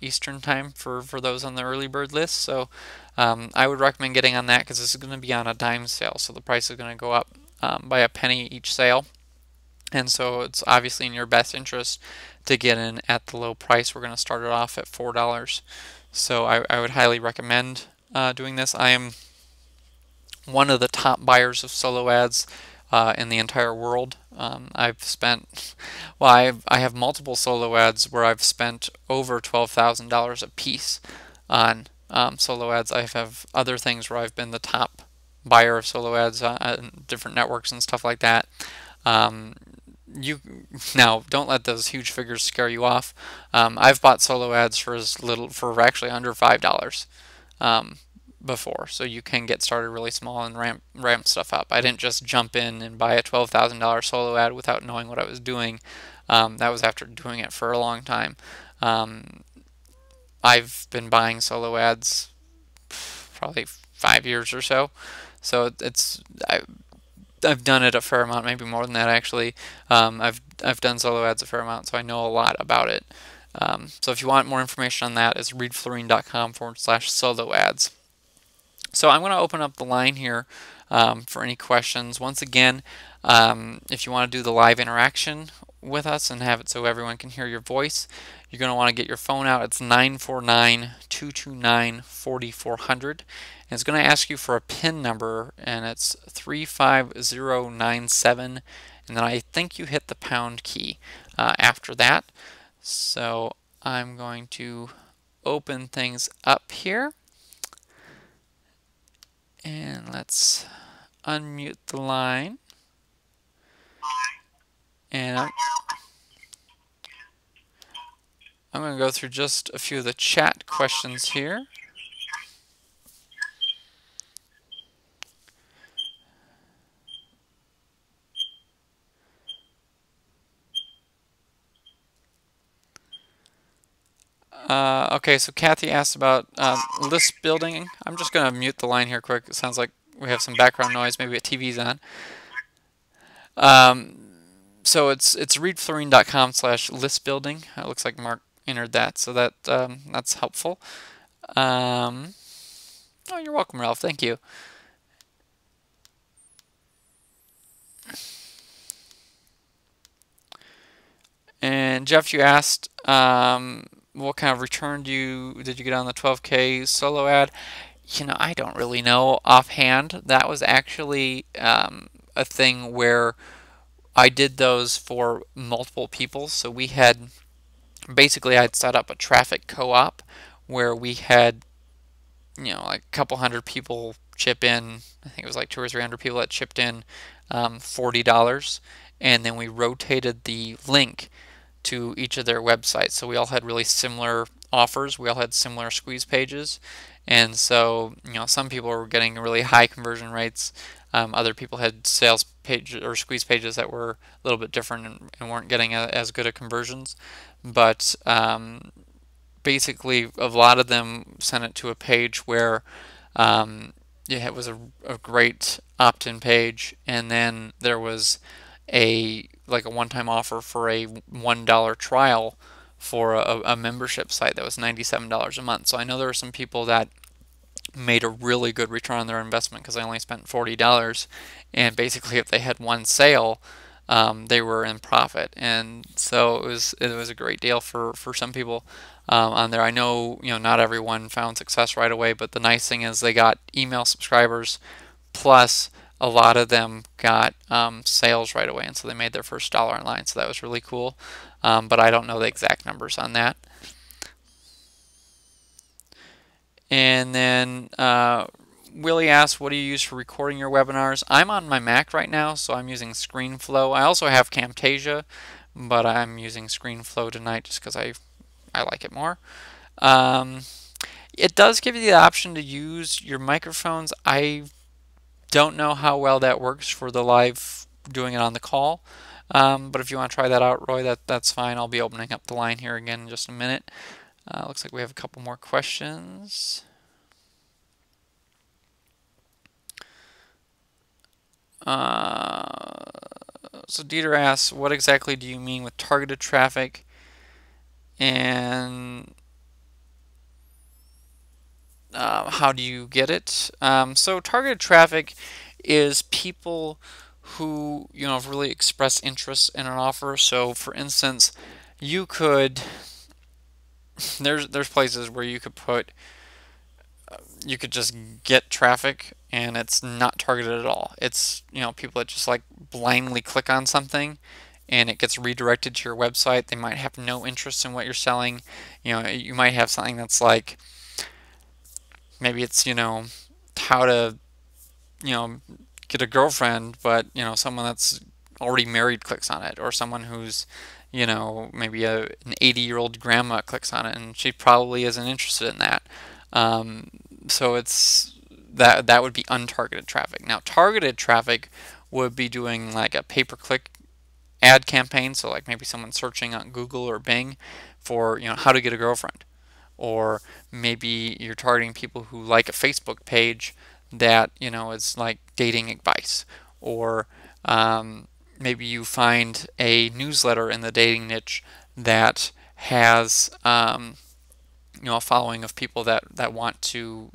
Eastern time for those on the early bird list. So I would recommend getting on that because this is going to be on a dime sale, so the price is going to go up by a penny each sale. And so it's obviously in your best interest to get in at the low price. We're going to start it off at $4. So I would highly recommend doing this. I am one of the top buyers of solo ads in the entire world. I've spent, well, I have multiple solo ads where I've spent over $12,000 a piece on solo ads. I have other things where I've been the top buyer of solo ads on different networks and stuff like that. You now don't let those huge figures scare you off. I've bought solo ads for as little, for actually under $5 before, so you can get started really small and ramp stuff up. I didn't just jump in and buy a $12,000 solo ad without knowing what I was doing. That was after doing it for a long time. I've been buying solo ads probably 5 years or so. So I've done it a fair amount, maybe more than that actually. I've done solo ads a fair amount, so I know a lot about it. So if you want more information on that, it's readfloren.com/solo ads. So I'm going to open up the line here for any questions. Once again, if you want to do the live interaction with us and have it so everyone can hear your voice, you're going to want to get your phone out. It's 949-229-4400. And it's going to ask you for a PIN number, and it's 35097. And then I think you hit the pound key after that. So I'm going to open things up here. And let's unmute the line. And I'm going to go through just a few of the chat questions here. Okay, so Kathy asked about list building. I'm just going to mute the line here quick. It sounds like we have some background noise. Maybe a TV's on. So it's readfloren.com/list building. It looks like Mark entered that, so that's helpful. Oh, you're welcome, Ralph. Thank you. And Jeff, you asked what kind of return did you get on the 12K solo ad? You know, I don't really know offhand. That was actually a thing where I did those for multiple people. So we had, basically I'd set up a traffic co-op where we had, you know, like a couple hundred people chip in. I think it was like 200 or 300 people that chipped in $40, and then we rotated the link to each of their websites. So we all had really similar offers. We all had similar squeeze pages. And so, you know, some people were getting really high conversion rates. Other people had sales pages or squeeze pages that were a little bit different and weren't getting as good of conversions. But basically, a lot of them sent it to a page where it was a great opt-in page, and then there was a one-time offer for a $1 trial for a membership site that was $97 a month. So I know there were some people that made a really good return on their investment because they only spent $40, and basically if they had one sale, they were in profit. And so it was a great deal for some people on there. I know, you know, not everyone found success right away, but the nice thing is they got email subscribers, plus a lot of them got sales right away, and so they made their first dollar online. So that was really cool, but I don't know the exact numbers on that. And then Willie asked, what do you use for recording your webinars? I'm on my Mac right now, so I'm using ScreenFlow. I also have Camtasia, but I'm using ScreenFlow tonight just because I like it more. It does give you the option to use your microphones. I don't know how well that works for the live doing it on the call, but if you want to try that out, Roy, that's fine. I'll be opening up the line here again in just a minute. Looks like we have a couple more questions. Uh, so Dieter asks, what exactly do you mean with targeted traffic? And how do you get it? So targeted traffic is people who have really expressed interest in an offer. So for instance, you could there's places where you could just get traffic and it's not targeted at all. It's people that just like blindly click on something and it gets redirected to your website. They might have no interest in what you're selling. You might have something that's like maybe it's how to you know get a girlfriend, but someone that's already married clicks on it, or someone who's maybe an 80-year-old grandma clicks on it and she probably isn't interested in that. um, so it's that would be untargeted traffic. Now targeted traffic would be doing like a pay-per-click ad campaign, so like maybe someone searching on Google or Bing for how to get a girlfriend, or maybe you're targeting people who like a Facebook page that is like dating advice, or maybe you find a newsletter in the dating niche that has a following of people that want to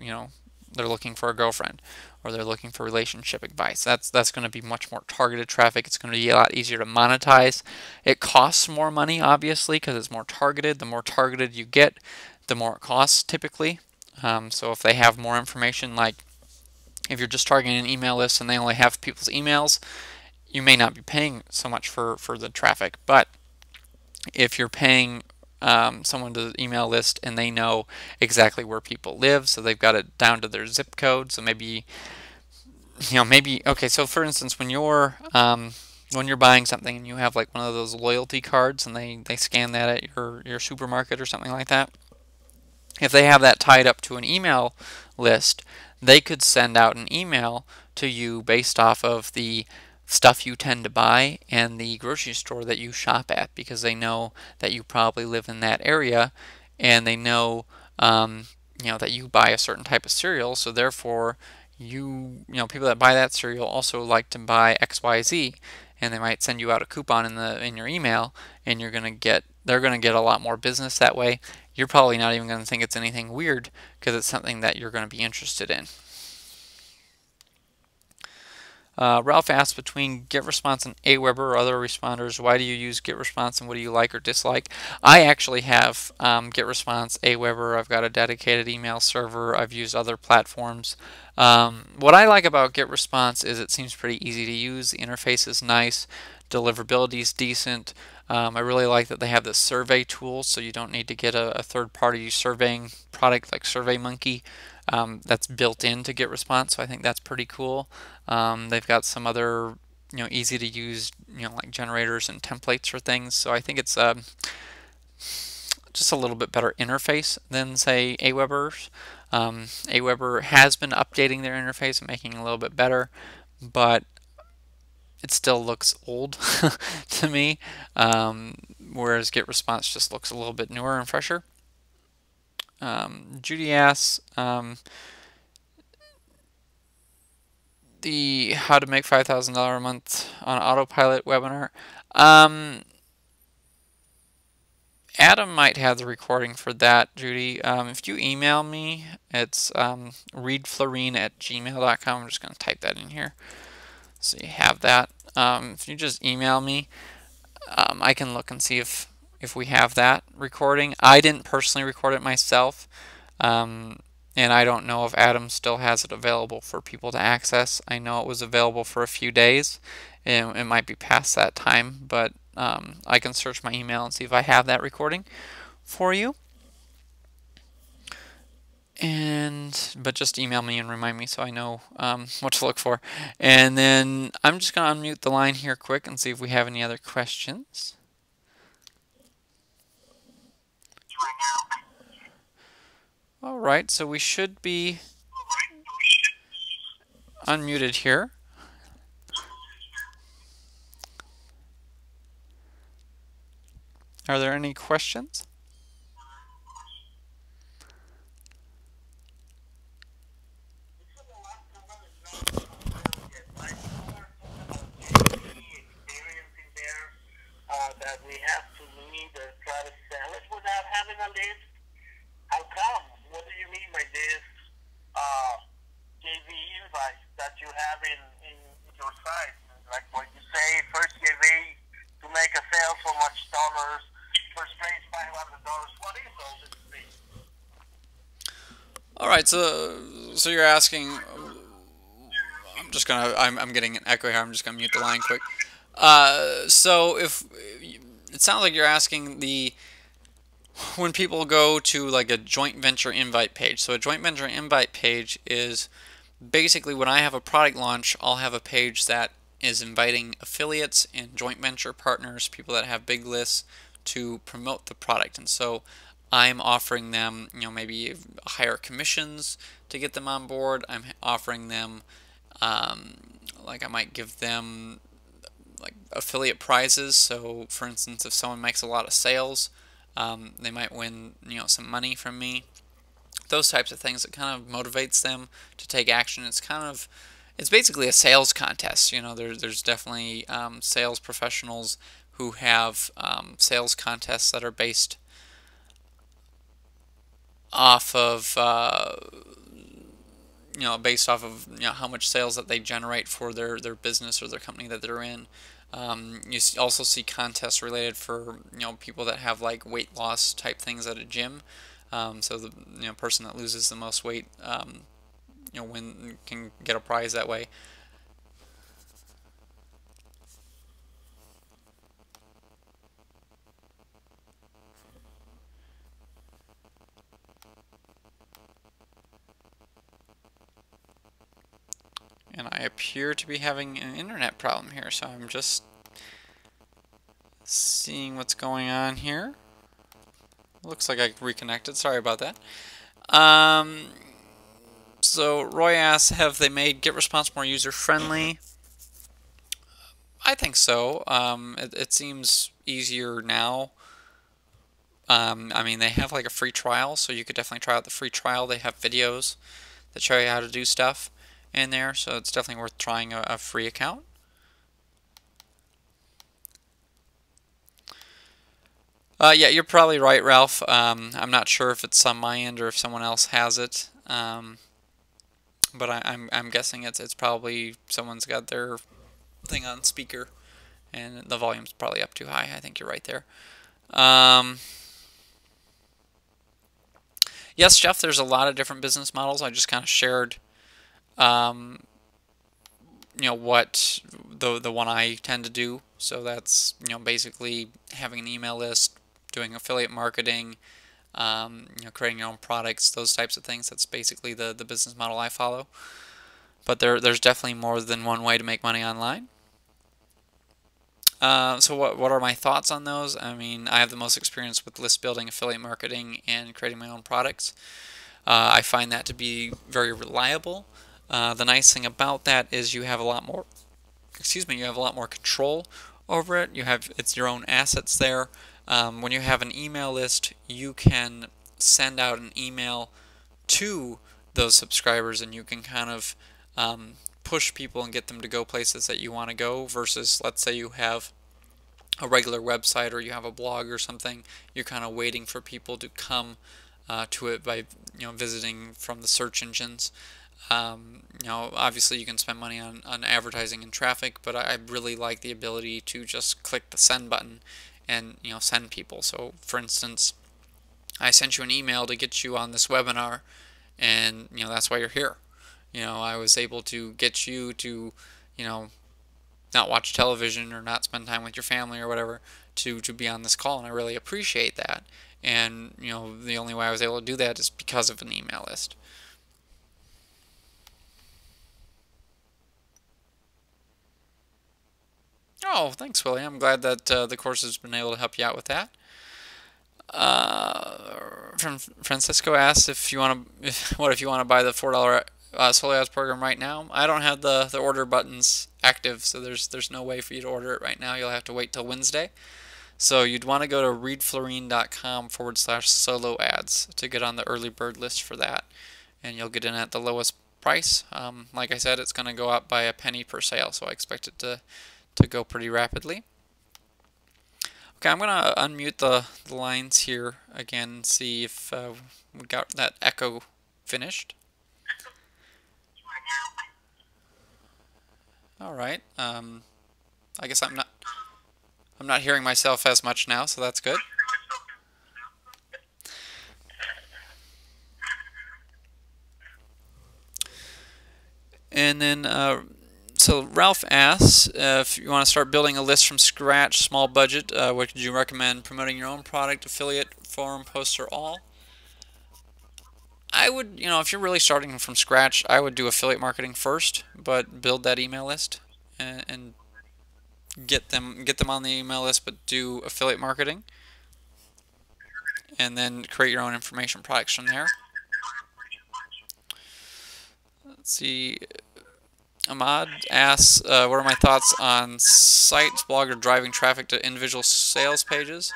they're looking for a girlfriend or they're looking for relationship advice. That's going to be much more targeted traffic. It's going to be a lot easier to monetize. It costs more money, obviously, because it's more targeted. The more targeted you get, the more it costs typically. So if they have more information, like if you're just targeting an email list and they only have people's emails, you may not be paying so much for the traffic. But if you're paying someone to the email list and they know exactly where people live, so they've got it down to their zip code, so maybe okay, so for instance, when you're buying something and you have like one of those loyalty cards and they scan that at your supermarket or something like that, if they have that tied up to an email list, they could send out an email to you based off of the stuff you tend to buy and the grocery store that you shop at, because they know that you probably live in that area and they know that you buy a certain type of cereal, so therefore people that buy that cereal also like to buy XYZ, and they might send you out a coupon in your email, and they're gonna get a lot more business that way. You're probably not even going to think it's anything weird because it's something that you're going to be interested in. Ralph asks, between GetResponse and Aweber or other responders, why do you use GetResponse and what do you like or dislike? I actually have GetResponse, Aweber. I've got a dedicated email server. I've used other platforms. What I like about GetResponse is it seems pretty easy to use. The interface is nice. Deliverability is decent. I really like that they have this survey tool, so you don't need to get a third-party surveying product like SurveyMonkey. That's built into GetResponse, so I think that's pretty cool. They've got some other easy to use like generators and templates for things, so I think it's just a little bit better interface than say Aweber's. Aweber has been updating their interface and making it a little bit better, but it still looks old to me, whereas GetResponse just looks a little bit newer and fresher. Judy asks, the how to make $5,000 a month on autopilot webinar. Adam might have the recording for that, Judy. If you email me, it's readflorene@gmail.com. I'm just going to type that in here so you have that. If you just email me, I can look and see if we have that recording. I didn't personally record it myself, and I don't know if Adam still has it available for people to access. I know it was available for a few days, and it might be past that time, but I can search my email and see if I have that recording for you. But just email me and remind me so I know what to look for. And then I'm just going to unmute the line here quick and see if we have any other questions. All right, so we should be unmuted here. Are there any questions? All right, so you're asking. I'm getting an echo here. I'm just gonna mute the line quick. So if it sounds like you're asking the when people go to like a joint venture invite page. So a joint venture invite page is basically when I have a product launch, I'll have a page that is inviting affiliates and joint venture partners, people that have big lists, to promote the product. And so I'm offering them, maybe higher commissions to get them on board. I'm offering them, um, like I might give them like affiliate prizes. So for instance, if someone makes a lot of sales, they might win, some money from me. Those types of things. It kind of motivates them to take action. It's basically a sales contest. There's definitely sales professionals who have sales contests that are based off of how much sales that they generate for their business or their company that they're in. You also see contests related for people that have like weight loss type things at a gym. So the person that loses the most weight win can get a prize that way. And I appear to be having an internet problem here, so I'm just seeing what's going on here. Looks like I reconnected. Sorry about that. Um, so Roy asks, have they made GetResponse more user-friendly? I think so. It seems easier now. I mean, they have like a free trial, so you could definitely try out the free trial. They have videos that show you how to do stuff in there, so it's definitely worth trying a free account. Yeah, you're probably right, Ralph. I'm not sure if it's on my end or if someone else has it, but I'm guessing it's probably someone's got their thing on speaker and the volume's probably up too high. I think you're right there. Um, yes, Jeff, there's a lot of different business models. I just kind of shared, um, what the one I tend to do. So that's basically having an email list, doing affiliate marketing, creating your own products, those types of things. That's basically the business model I follow. But there's definitely more than one way to make money online. So what are my thoughts on those? I mean, I have the most experience with list building, affiliate marketing, and creating my own products. I find that to be very reliable. The nice thing about that is you have a lot more, you have a lot more control over it. It's your own assets there. When you have an email list, you can send out an email to those subscribers, and you can kind of push people and get them to go places that you want to go. Versus, let's say you have a regular website or you have a blog or something, you're kind of waiting for people to come to it by visiting from the search engines. Obviously you can spend money on advertising and traffic, but I really like the ability to just click the send button and send people. So for instance, I sent you an email to get you on this webinar, and that's why you're here. I was able to get you to not watch television or not spend time with your family or whatever to be on this call, and I really appreciate that. And the only way I was able to do that is because of an email list. Oh, thanks, Willie. I'm glad that the course has been able to help you out with that. From Francisco asks if you want to, what if you want to buy the $4 solo ads program right now? I don't have the order buttons active, so there's no way for you to order it right now. You'll have to wait till Wednesday. So you'd want to go to readfloren.com/solo ads to get on the early bird list for that, and you'll get in at the lowest price. Like I said, it's going to go up by a penny per sale, so I expect it to go pretty rapidly. Okay, I'm going to unmute the lines here again and see if we got that echo finished. All right. I guess I'm not hearing myself as much now, so that's good. And then so Ralph asks if you want to start building a list from scratch, small budget, what could you recommend? Promoting your own product, affiliate, forum, post, or all? I would, if you're really starting from scratch, I would do affiliate marketing first, but build that email list and get them on the email list, but do affiliate marketing, and then create your own information products from there. Let's see. Ahmad asks, what are my thoughts on sites, blog, or driving traffic to individual sales pages?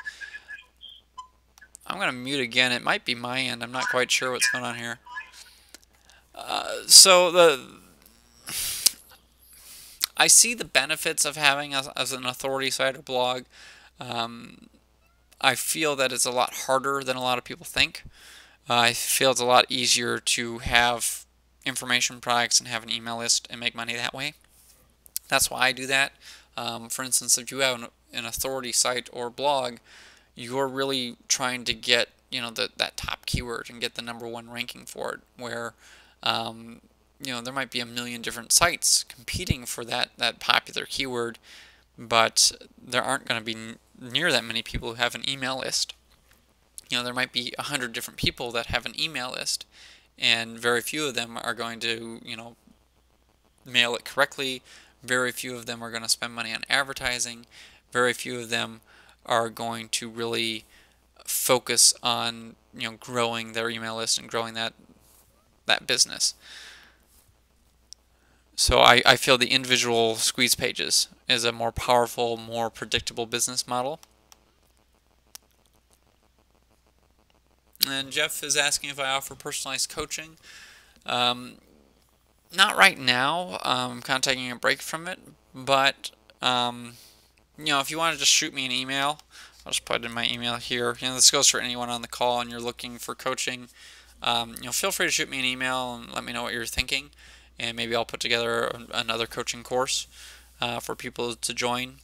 I'm going to mute again. It might be my end. I'm not quite sure what's going on here. I see the benefits of having as an authority site or blog. I feel that it's a lot harder than a lot of people think. I feel it's a lot easier to have information products and have an email list and make money that way. That's why I do that. For instance, if you have an authority site or blog, you're really trying to get that top keyword and get the #1 ranking for it. Where there might be a million different sites competing for that popular keyword, but there aren't going to be near that many people who have an email list. There might be 100 different people that have an email list, and very few of them are going to mail it correctly. Very few of them are going to spend money on advertising. Very few of them are going to really focus on growing their email list and growing that business. So I feel the individual squeeze pages is a more powerful, more predictable business model. And Jeff is asking if I offer personalized coaching. Not right now. I'm kind of taking a break from it, but if you want to just shoot me an email, I'll just put it in my email here. This goes for anyone on the call and you're looking for coaching. Feel free to shoot me an email and let me know what you're thinking, and maybe I'll put together another coaching course for people to join.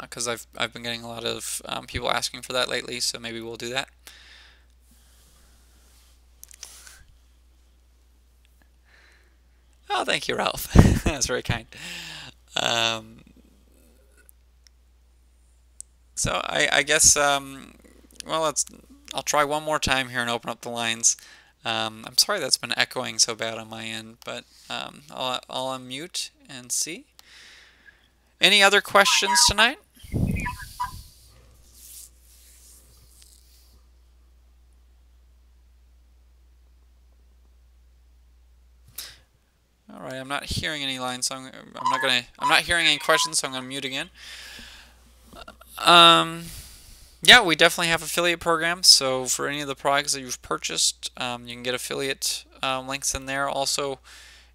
Because I've been getting a lot of people asking for that lately, so maybe we'll do that. Oh, thank you, Ralph. That's very kind. So I guess well, I'll try one more time here and open up the lines. I'm sorry that's been echoing so bad on my end, but I'll unmute and see. Any other questions tonight? All right, I'm not hearing any lines, so I'm not hearing any questions, so I'm gonna mute again. Yeah, we definitely have affiliate programs. So for any of the products that you've purchased, you can get affiliate links in there. Also,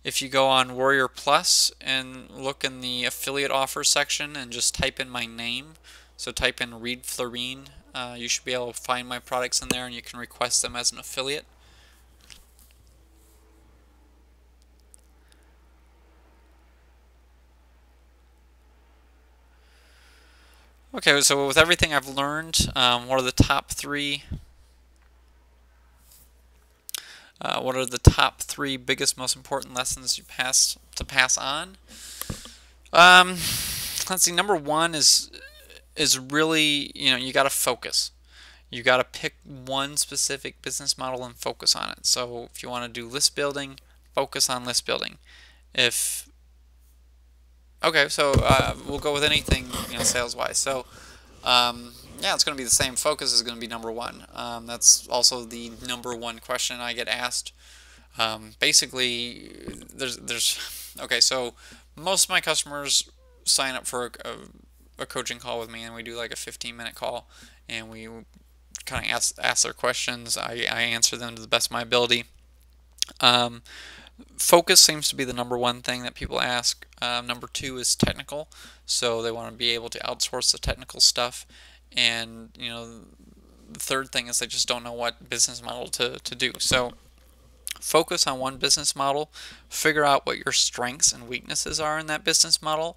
if you go on Warrior Plus and look in the affiliate offers section and just type in my name, so type in Reed Floren, you should be able to find my products in there, and you can request them as an affiliate. Okay, so with everything I've learned, what are the top three? What are the top three biggest, most important lessons you pass on? Let's see. Number one is really you got to focus. You got to pick one specific business model and focus on it. So if you want to do list building, focus on list building. Okay, so we'll go with anything sales wise. So yeah, it's going to be the same. Focus is going to be number one. That's also the #1 question I get asked. Basically, okay, so most of my customers sign up for a coaching call with me, and we do like a 15-minute call, and we kind of ask their questions. I answer them to the best of my ability. Focus seems to be the #1 thing that people ask. Number 2 is technical, so they want to be able to outsource the technical stuff. And the third thing is they just don't know what business model to do. So focus on one business model, figure out what your strengths and weaknesses are in that business model.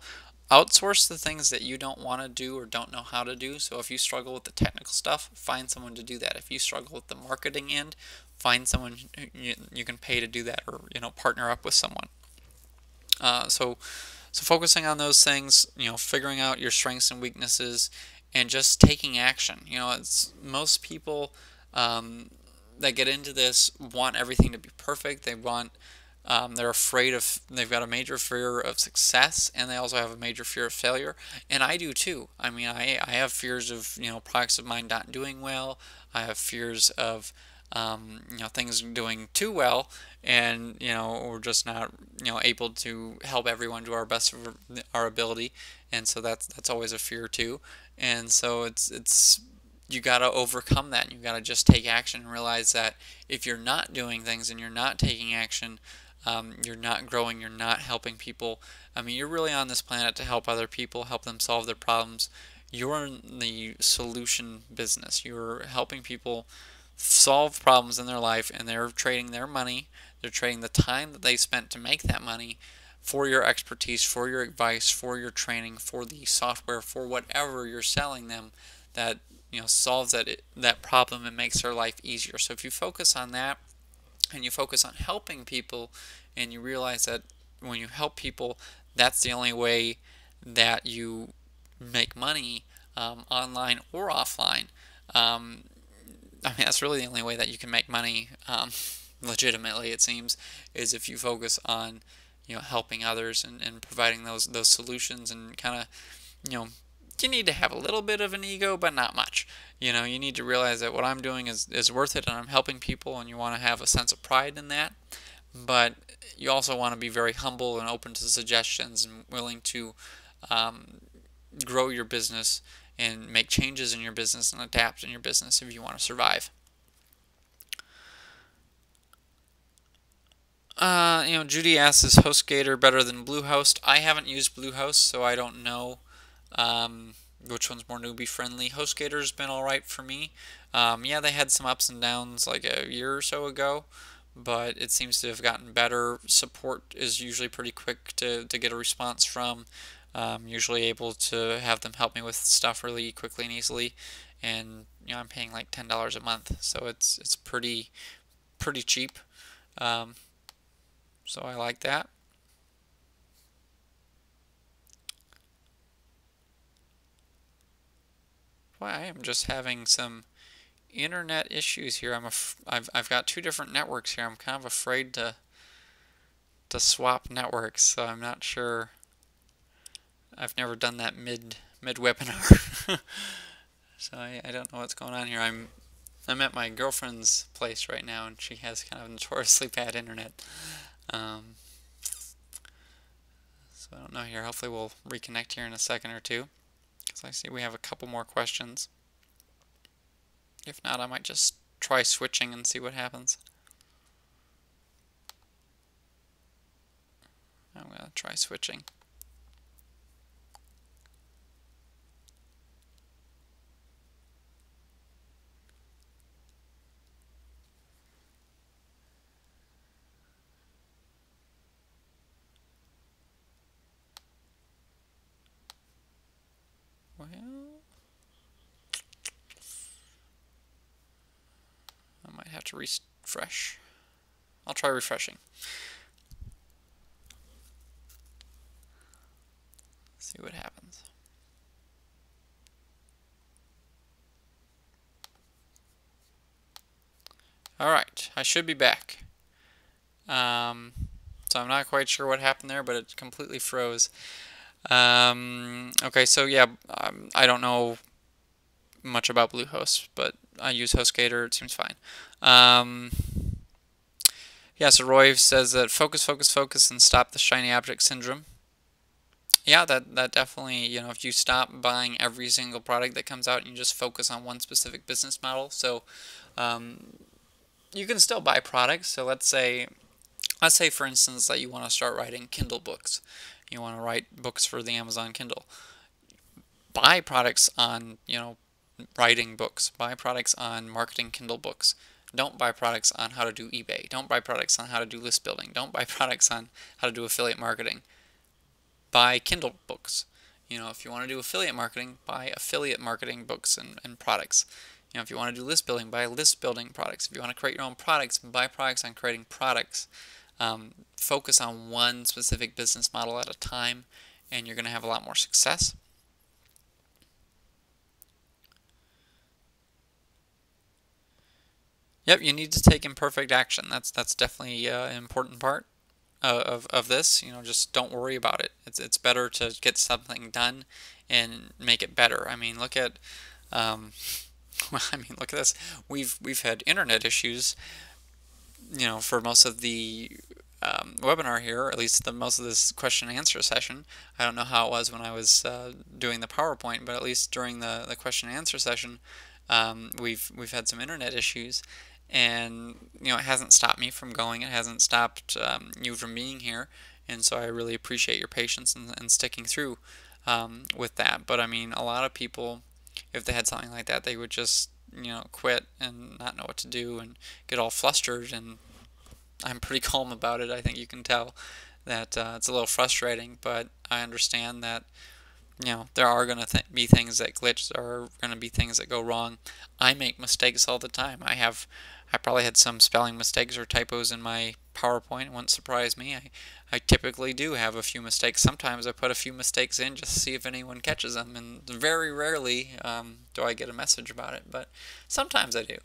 Outsource the things that you don't want to do or don't know how to do. So if you struggle with the technical stuff, find someone to do that. If you struggle with the marketing end, find someone you can pay to do that, or partner up with someone. So focusing on those things, figuring out your strengths and weaknesses, and just taking action. It's most people um, that get into this want everything to be perfect. They're afraid of, they've got a major fear of success, and they also have a major fear of failure. And I do too. I mean, I have fears of, products of mine not doing well. I have fears of, things doing too well, and, we're just not, able to help everyone to our best of our ability. And so that's always a fear too. And so it's you got to overcome that. You got to just take action and realize that if you're not doing things and you're not taking action, you're not growing, you're not helping people. I mean, you're really on this planet to help other people, help them solve their problems. You're in the solution business. You're helping people solve problems in their life, and they're trading their money, they're trading the time that they spent to make that money for your expertise, for your advice, for your training, for the software, for whatever you're selling them that solves that problem and makes their life easier. So if you focus on that, and you focus on helping people, and you realize that when you help people, that's the only way that you make money, online or offline. I mean, that's really the only way that you can make money, legitimately, it seems, is if you focus on helping others, and providing those solutions, and kind of, you know you need to have a little bit of an ego, but not much. You need to realize that what I'm doing is worth it, and I'm helping people, and you want to have a sense of pride in that. But you also want to be very humble and open to suggestions, and willing to um, grow your business and make changes in your business and adapt in your business if you want to survive. Judy asks, is HostGator better than Bluehost? I haven't used Bluehost, so I don't know which one's more newbie friendly. HostGator's been alright for me. Yeah, they had some ups and downs like a year or so ago, but it seems to have gotten better. Support is usually pretty quick to get a response from. Usually able to have them help me with stuff really quickly and easily. And I'm paying like $10 a month, so it's pretty cheap. Um, so I like that. Boy, I am just having some internet issues here. I've got two different networks here. I'm kind of afraid to swap networks, so I'm not sure. I've never done that mid webinar, so I don't know what's going on here. I'm at my girlfriend's place right now, and she has kind of notoriously bad internet. Um, so I don't know here. Hopefully we'll reconnect here in a second or two, because I see we have a couple more questions. If not, I might just try switching and see what happens. I'm going to try switching. Well, I might have to refresh. I'll try refreshing. See what happens. Alright, I should be back. So I'm not quite sure what happened there, but it completely froze. Okay, so yeah, I don't know much about Bluehost, but I use HostGator. It seems fine. Yeah, so Roy says that focus, focus, focus, and stop the shiny object syndrome. Yeah, that definitely, if you stop buying every single product that comes out and you just focus on one specific business model. So you can still buy products. So let's say for instance that you want to start writing Kindle books. You want to write books for the Amazon Kindle. Buy products on, writing books. Buy products on marketing Kindle books. Don't buy products on how to do eBay. Don't buy products on how to do list building. Don't buy products on how to do affiliate marketing. Buy Kindle books. If you want to do affiliate marketing, buy affiliate marketing books and products. If you want to do list building, buy list building products. If you want to create your own products, buy products on creating products. Focus on one specific business model at a time, and you're going to have a lot more success. Yep, you need to take imperfect action. That's definitely an important part of this. Just don't worry about it. It's better to get something done and make it better. I mean, look at I mean, look at this. We've had internet issues, for most of the webinar here, or at least the most of this question and answer session. I don't know how it was when I was doing the PowerPoint, but at least during the question and answer session, we've had some internet issues, and it hasn't stopped me from going. It hasn't stopped you from being here, and so I really appreciate your patience and sticking through with that. But I mean, a lot of people, if they had something like that, they would just quit and not know what to do and get all flustered. And I'm pretty calm about it. I think you can tell that it's a little frustrating, but I understand that there are going to be things that glitch. There are going to be things that go wrong. I make mistakes all the time. I probably had some spelling mistakes or typos in my PowerPoint. It wouldn't surprise me. I typically do have a few mistakes. Sometimes I put a few mistakes in just to see if anyone catches them, and very rarely do I get a message about it, but sometimes I do,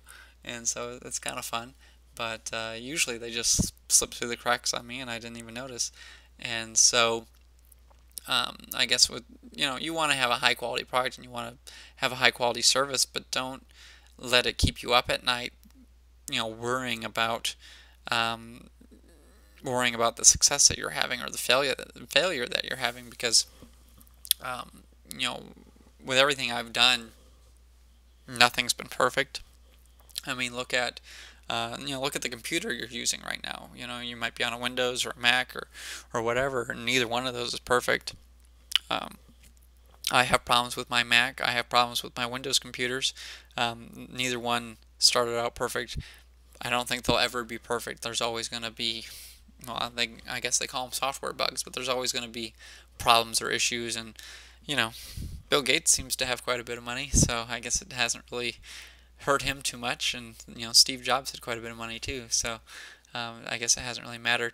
and so it's kind of fun. But usually they just slip through the cracks on me, and I didn't even notice. And so I guess you want to have a high quality product and you want to have a high quality service, but don't let it keep you up at night, worrying about um, the success that you're having or the failure that you're having, because um, you know with everything I've done, nothing's been perfect. I mean, look at the computer you're using right now. You might be on a Windows or a Mac or whatever, and neither one of those is perfect. Um, I have problems with my Mac. I have problems with my Windows computers. Neither one started out perfect. I don't think they'll ever be perfect. There's always going to be, well, I guess they call them software bugs, but there's always going to be problems or issues. And, you know, Bill Gates seems to have quite a bit of money, so I guess it hasn't really hurt him too much. And, Steve Jobs had quite a bit of money too, so I guess it hasn't really mattered.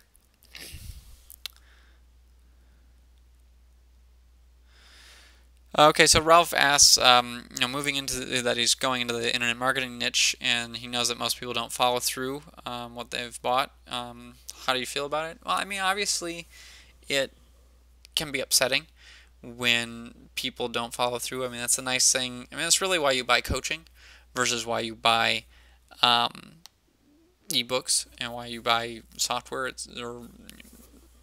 Okay, so Ralph asks, moving into that he's going into the internet marketing niche, and he knows that most people don't follow through what they've bought. How do you feel about it? Well, I mean, obviously, it can be upsetting when people don't follow through. I mean, that's a nice thing. I mean, that's really why you buy coaching versus why you buy um, ebooks and why you buy software. Or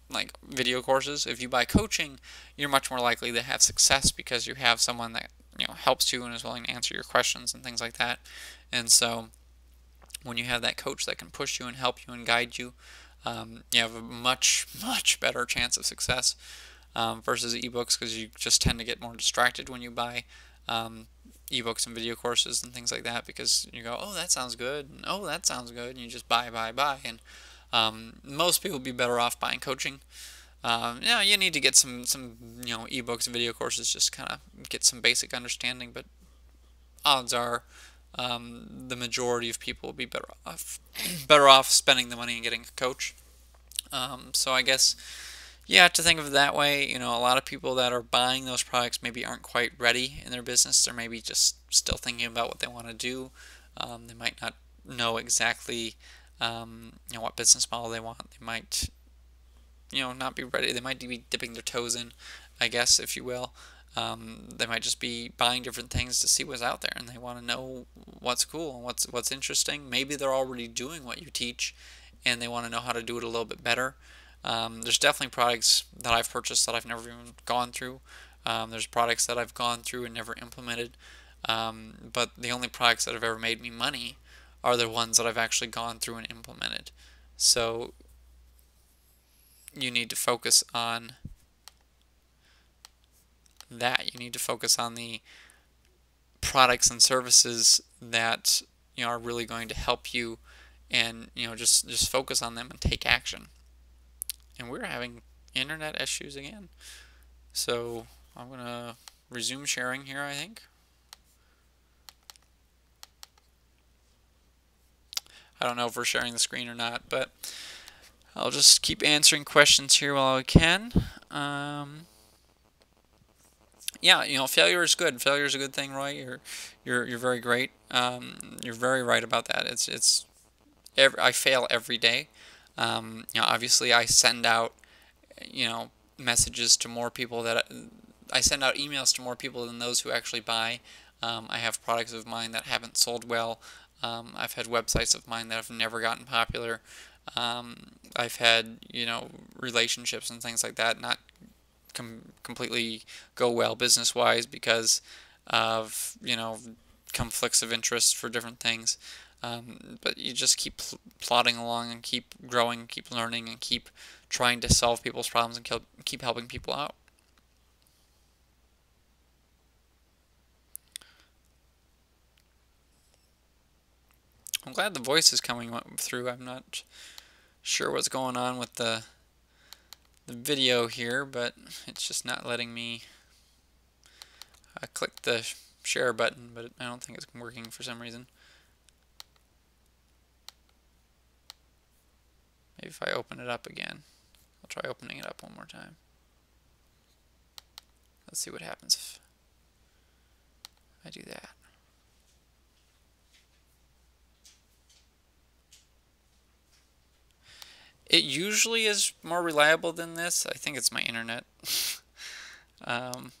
like video courses. If you buy coaching, you're much more likely to have success because you have someone that helps you and is willing to answer your questions and things like that. And so when you have that coach that can push you and help you and guide you, you have a much better chance of success versus ebooks, because you just tend to get more distracted when you buy ebooks and video courses and things like that, because you go, oh, that sounds good, and oh, that sounds good, and you just buy, and most people would be better off buying coaching. You need to get some ebooks and video courses, just kind of get some basic understanding, but odds are the majority of people will be better off better off spending the money and getting a coach. So I guess, yeah, to think of it that way, a lot of people that are buying those products maybe aren't quite ready in their business. They're maybe just still thinking about what they want to do. They might not know exactly what business model they want. They might not be ready. They might be dipping their toes in, I guess, if you will. They might just be buying different things to see what's out there, and they want to know what's cool and what's interesting. Maybe they're already doing what you teach, and they want to know how to do it a little bit better. There's definitely products that I've purchased that I've never even gone through. There's products that I've gone through and never implemented. But the only products that have ever made me money are the ones that I've actually gone through and implemented. So you need to focus on that. You need to focus on the products and services that are really going to help you, and just focus on them and take action. And we're having internet issues again, so I'm gonna resume sharing here, I think. I don't know if we're sharing the screen or not, but I'll just keep answering questions here while I can. Um, yeah, failure is good. Failure is a good thing, Roy. You're very great. You're very right about that. I fail every day. Obviously, I send out messages to more people that I send out emails to more people than those who actually buy. I have products of mine that haven't sold well. I've had websites of mine that have never gotten popular. I've had relationships and things like that not completely go well business wise because of conflicts of interest for different things. But you just keep plodding along and keep growing, keep learning, and keep trying to solve people's problems and keep helping people out. I'm glad the voice is coming through. I'm not sure what's going on with the video here, but it's just not letting me click the share button, but I don't think it's working for some reason. Maybe if I open it up again. I'll try opening it up one more time. Let's see what happens if I do that. It usually is more reliable than this. I think it's my internet. um,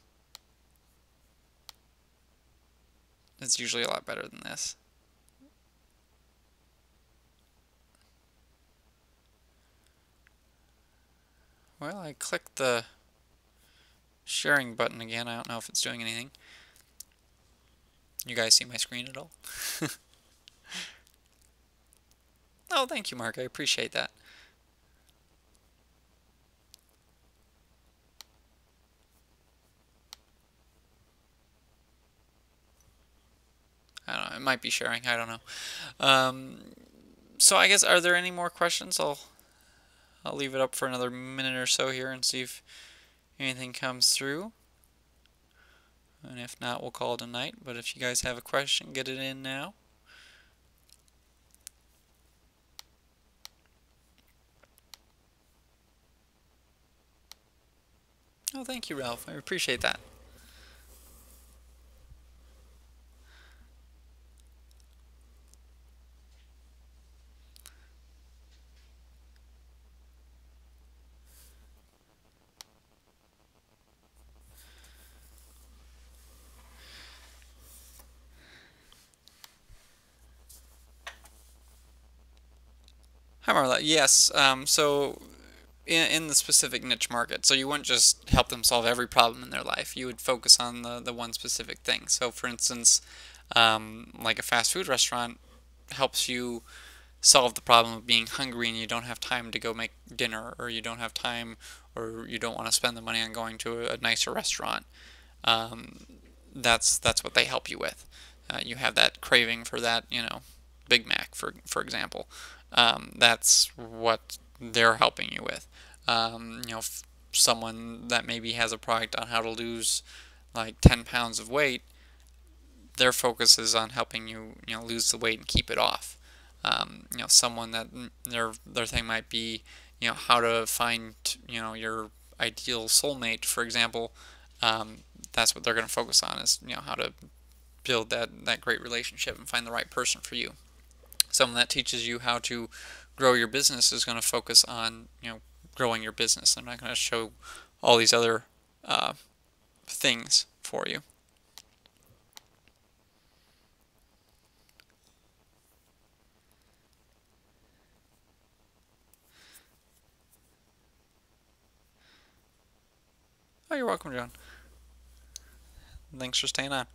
it's usually a lot better than this. Well, I clicked the sharing button again. I don't know if it's doing anything. You guys see my screen at all? Oh, thank you, Mark. I appreciate that. I don't know. It might be sharing. I don't know. Um, so I guess, are there any more questions? I'll leave it up for another minute or so here and see if anything comes through. And if not, we'll call it a night. But if you guys have a question, get it in now. Oh, thank you, Ralph. I appreciate that. Hi, Marla. Yes, so in the specific niche market, so you wouldn't just help them solve every problem in their life. You would focus on the one specific thing. So, for instance, like a fast food restaurant helps you solve the problem of being hungry and you don't have time to go make dinner, or you don't have time, or you don't want to spend the money on going to a nicer restaurant. Um, that's what they help you with. You have that craving for that, Big Mac, for example. That's what they're helping you with. Someone that maybe has a product on how to lose like 10 pounds of weight, their focus is on helping you, lose the weight and keep it off. Someone that their thing might be, how to find, your ideal soulmate, for example. Um, that's what they're going to focus on is, how to build that great relationship and find the right person for you. Someone that teaches you how to grow your business is going to focus on, growing your business. I'm not going to show all these other things for you. Oh, you're welcome, John. Thanks for staying on.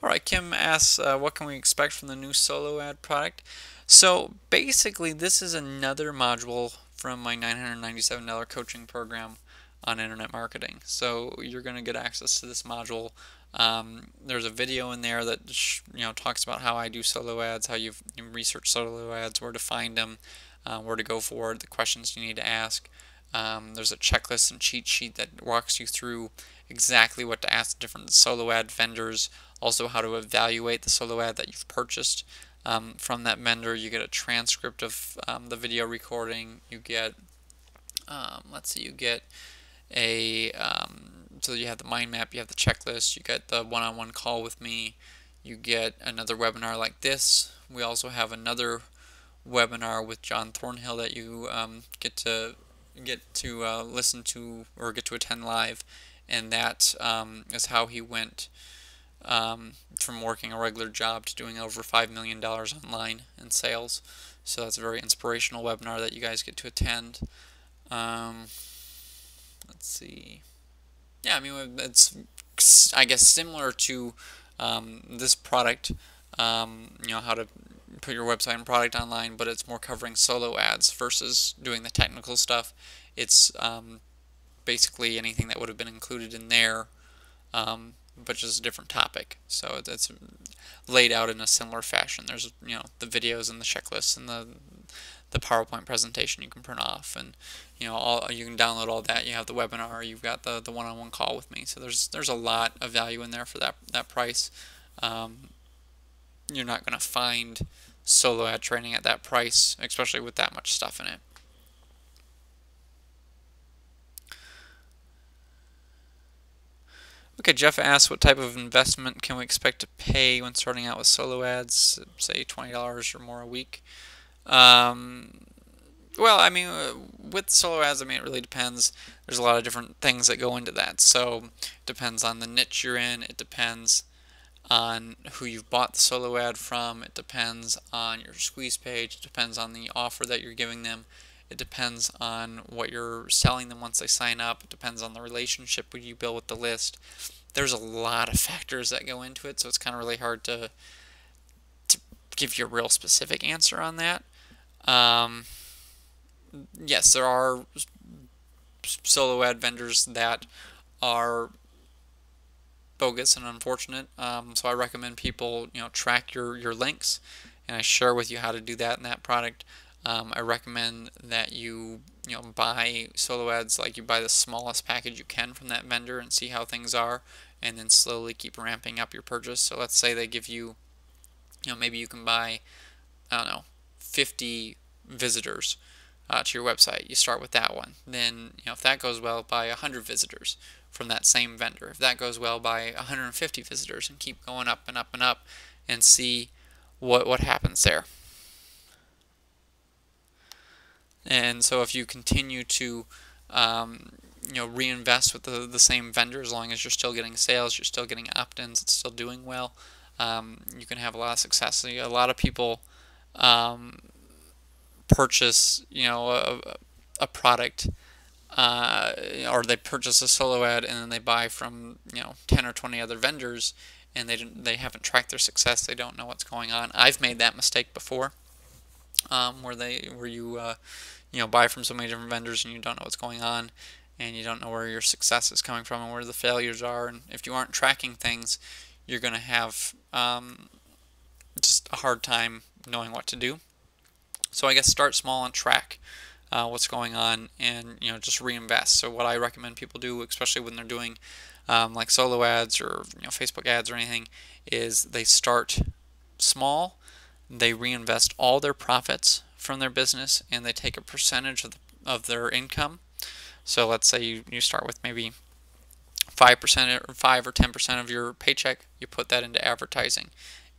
All right, Kim asks, what can we expect from the new solo ad product? So basically, this is another module from my $997 coaching program on internet marketing. So you're going to get access to this module. There's a video in there that talks about how I do solo ads, how you research solo ads, where to find them, where to go for it, the questions you need to ask. There's a checklist and cheat sheet that walks you through exactly what to ask different solo ad vendors, also how to evaluate the solo ad that you've purchased from that vendor. You get a transcript of the video recording. You get, let's see, you get a, so you have the mind map, you have the checklist, you get the one-on-one call with me, you get another webinar like this. We also have another webinar with John Thornhill that you get to listen to or get to attend live, and that is how he went from working a regular job to doing over $5 million online in sales. So that's a very inspirational webinar that you guys get to attend. Let's see. Yeah, I mean, it's, I guess, similar to this product, how to put your website and product online, but it's more covering solo ads versus doing the technical stuff. It's basically anything that would have been included in there, but just a different topic. So it's laid out in a similar fashion. There's, the videos and the checklists and the PowerPoint presentation you can print off, and you can download all that. You have the webinar, you've got the one-on-one call with me. So there's a lot of value in there for that price. You're not going to find solo ad training at that price, especially with that much stuff in it. Okay, Jeff asks, what type of investment can we expect to pay when starting out with solo ads, say $20 or more a week? Well, I mean, with solo ads, I mean, it really depends. There's a lot of different things that go into that. So it depends on the niche you're in. It depends on who you've bought the solo ad from. It depends on your squeeze page. It depends on the offer that you're giving them. It depends on what you're selling them once they sign up. It depends on the relationship you build with the list. There's a lot of factors that go into it, so it's kind of really hard to give you a real specific answer on that. Yes, there are solo ad vendors that are bogus and unfortunate. So I recommend people, track your links, and I share with you how to do that in that product. I recommend that you buy solo ads, like you buy the smallest package you can from that vendor and see how things are, and then slowly keep ramping up your purchase. So let's say they give you, maybe you can buy, I don't know, 50 visitors to your website. You start with that one. Then, if that goes well, buy 100 visitors from that same vendor. If that goes well, buy 150 visitors, and keep going up and up and up, and see what happens there. And so if you continue to reinvest with the same vendor, as long as you're still getting sales, you're still getting opt-ins, it's still doing well, you can have a lot of success. So, a lot of people purchase a product, or they purchase a solo ad and then they buy from 10 or 20 other vendors, and they haven't tracked their success. They don't know what's going on. I've made that mistake before, where you buy from so many different vendors and you don't know what's going on, and you don't know where your success is coming from and where the failures are. And if you aren't tracking things, you're going to have just a hard time knowing what to do. So I guess start small and track what's going on, and just reinvest. So what I recommend people do, especially when they're doing like solo ads or Facebook ads or anything, is they start small, they reinvest all their profits from their business, and they take a percentage of their income. So let's say you start with maybe 5% or 5 or 10% of your paycheck, you put that into advertising,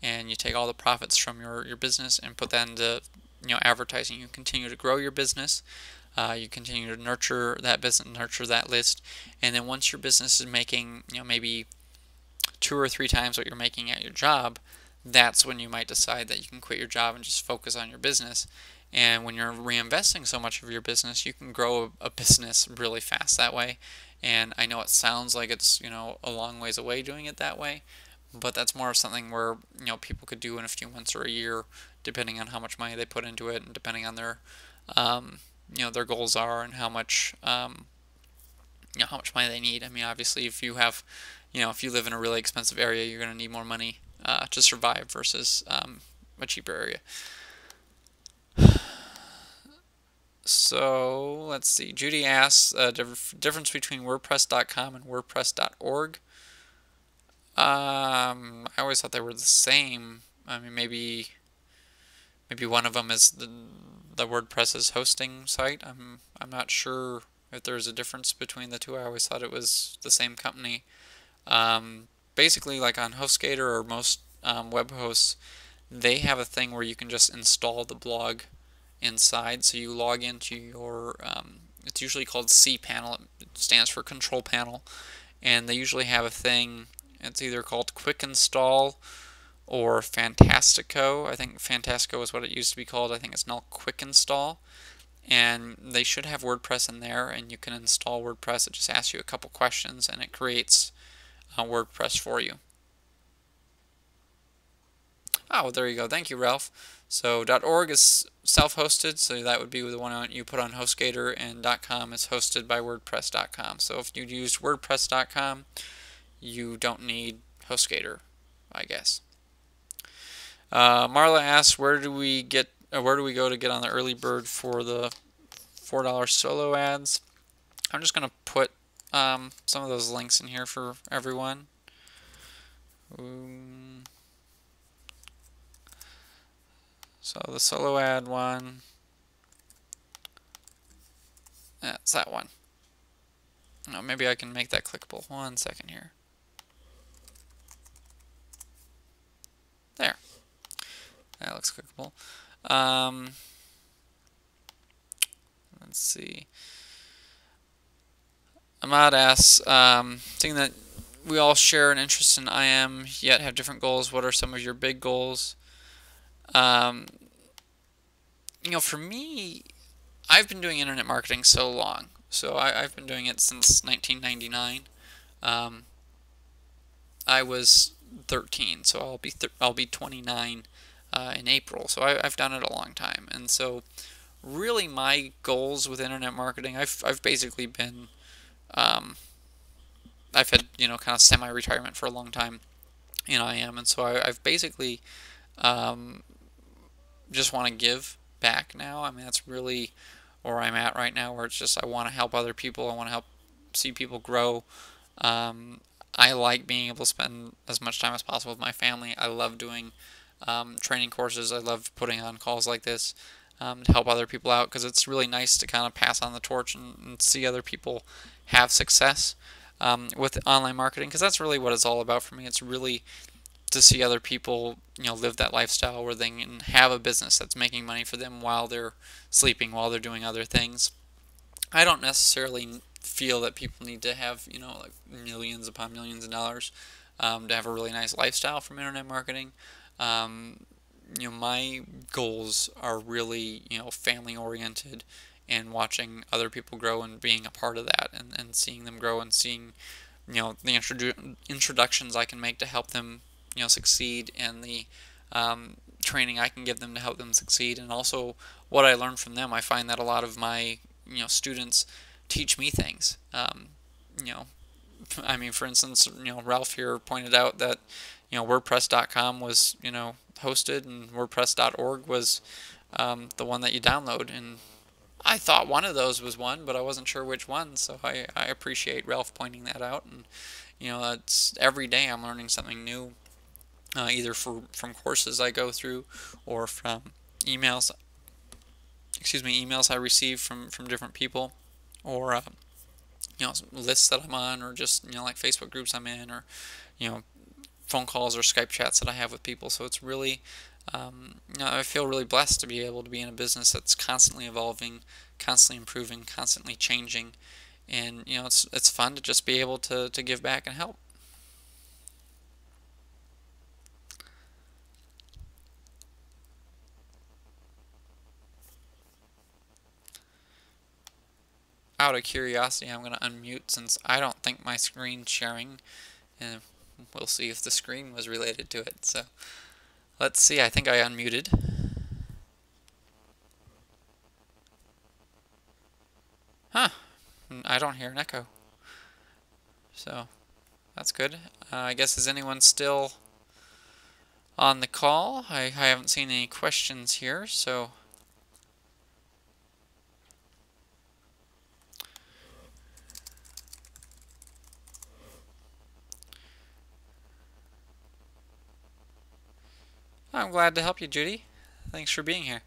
and you take all the profits from your business and put that into advertising. You continue to grow your business, you continue to nurture that business, nurture that list, and then once your business is making maybe 2 or 3 times what you're making at your job, that's when you might decide that you can quit your job and just focus on your business. And when you're reinvesting so much of your business, you can grow a business really fast that way. And I know it sounds like it's a long ways away doing it that way, but that's more of something where people could do in a few months or a year, depending on how much money they put into it, and depending on their their goals are, and how much how much money they need. I mean, obviously, if you have if you live in a really expensive area, you're going to need more money to survive versus a cheaper area. So let's see. Judy asks difference between WordPress.com and WordPress.org. I always thought they were the same. I mean, maybe one of them is the WordPress's hosting site. I'm not sure if there's a difference between the two. I always thought it was the same company. Basically, like on HostGator or most web hosts, they have a thing where you can just install the blog inside. So you log into your, it's usually called cPanel. It stands for Control Panel, and they usually have a thing. It's either called Quick Install or Fantastico. I think Fantastico is what it used to be called. I think it's now Quick Install. And they should have WordPress in there, and you can install WordPress. It just asks you a couple questions, and it creates WordPress for you. Oh, there you go. Thank you, Ralph. So .org is self-hosted, so that would be the one you put on HostGator, and .com is hosted by WordPress.com. So if you used WordPress.com, you don't need HostGator, I guess. Marla asks, where do we go to get on the early bird for the $4 solo ads? I'm just going to put some of those links in here for everyone. So the solo ad one, that's that one. Oh, maybe I can make that clickable. 1 second here. There. That looks clickable. Let's see. Ahmad asks, seeing that we all share an interest in IM, yet have different goals, what are some of your big goals? For me, I've been doing internet marketing so long. So I've been doing it since 1999. I was 13, so I'll be 29 in April. So I've done it a long time, and so really my goals with internet marketing, I've basically been I've had kind of semi-retirement for a long time in IM, and so I've basically just want to give back now. I mean, that's really where I'm at right now, where it's just I want to help other people. I want to help see people grow. I like being able to spend as much time as possible with my family. I love doing training courses. I love putting on calls like this to help other people out, because it's really nice to kind of pass on the torch and see other people have success with online marketing, because that's really what it's all about for me. It's really to see other people, live that lifestyle where they can have a business that's making money for them while they're sleeping, while they're doing other things. I don't necessarily feel that people need to have, like millions upon millions of dollars to have a really nice lifestyle from internet marketing. My goals are really, family oriented, and watching other people grow and being a part of that, and seeing them grow, and seeing, the introductions I can make to help them succeed, and the training I can give them to help them succeed, and also what I learn from them. I find that a lot of my students teach me things. I mean, for instance, Ralph here pointed out that WordPress.com was hosted, and WordPress.org was the one that you download, and I thought one of those was one, but I wasn't sure which one. So I appreciate Ralph pointing that out, and it's every day I'm learning something new. Either from courses I go through, or from emails I receive from different people, or lists that I'm on, or just like Facebook groups I'm in, or phone calls or Skype chats that I have with people. So it's really I feel really blessed to be able to be in a business that's constantly evolving, constantly improving, constantly changing, and it's fun to just be able to give back and help. Out of curiosity, I'm going to unmute, since I don't think my screen's sharing, and we'll see if the screen was related to it. So let's see. I think I unmuted. Huh. I don't hear an echo. So that's good. I guess, is anyone still on the call? I haven't seen any questions here, so I'm glad to help you, Judy. Thanks for being here.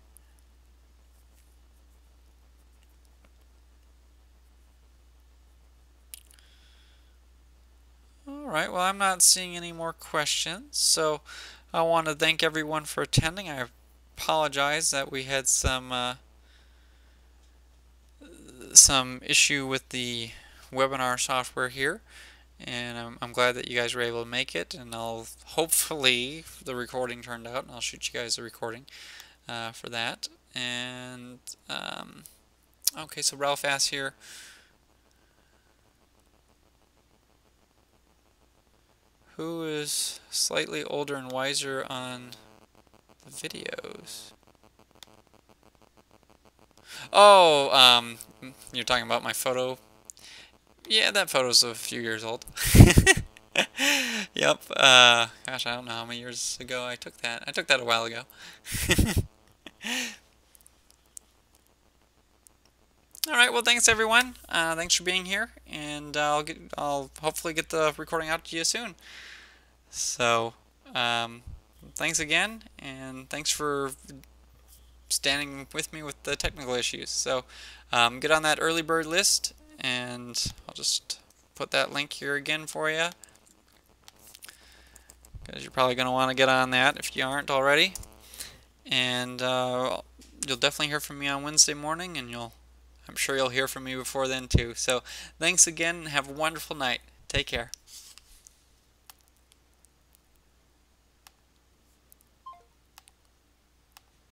All right, well, I'm not seeing any more questions, so I want to thank everyone for attending. I apologize that we had some issue with the webinar software here, and I'm glad that you guys were able to make it, and I'll hopefully the recording turned out, and I'll shoot you guys the recording for that. And okay, so Ralph asks here, who is slightly older and wiser on the videos? Oh, you're talking about my photo? Yeah, that photo's a few years old. Yep. Gosh, I don't know how many years ago I took that. I took that a while ago. All right. Well, thanks everyone. Thanks for being here, and I'll hopefully get the recording out to you soon. So, thanks again, and thanks for standing with me with the technical issues. So, get on that early bird list, and I'll just put that link here again for you, because you're probably going to want to get on that if you aren't already. And you'll definitely hear from me on Wednesday morning, and I'm sure you'll hear from me before then too. So thanks again, and have a wonderful night. Take care.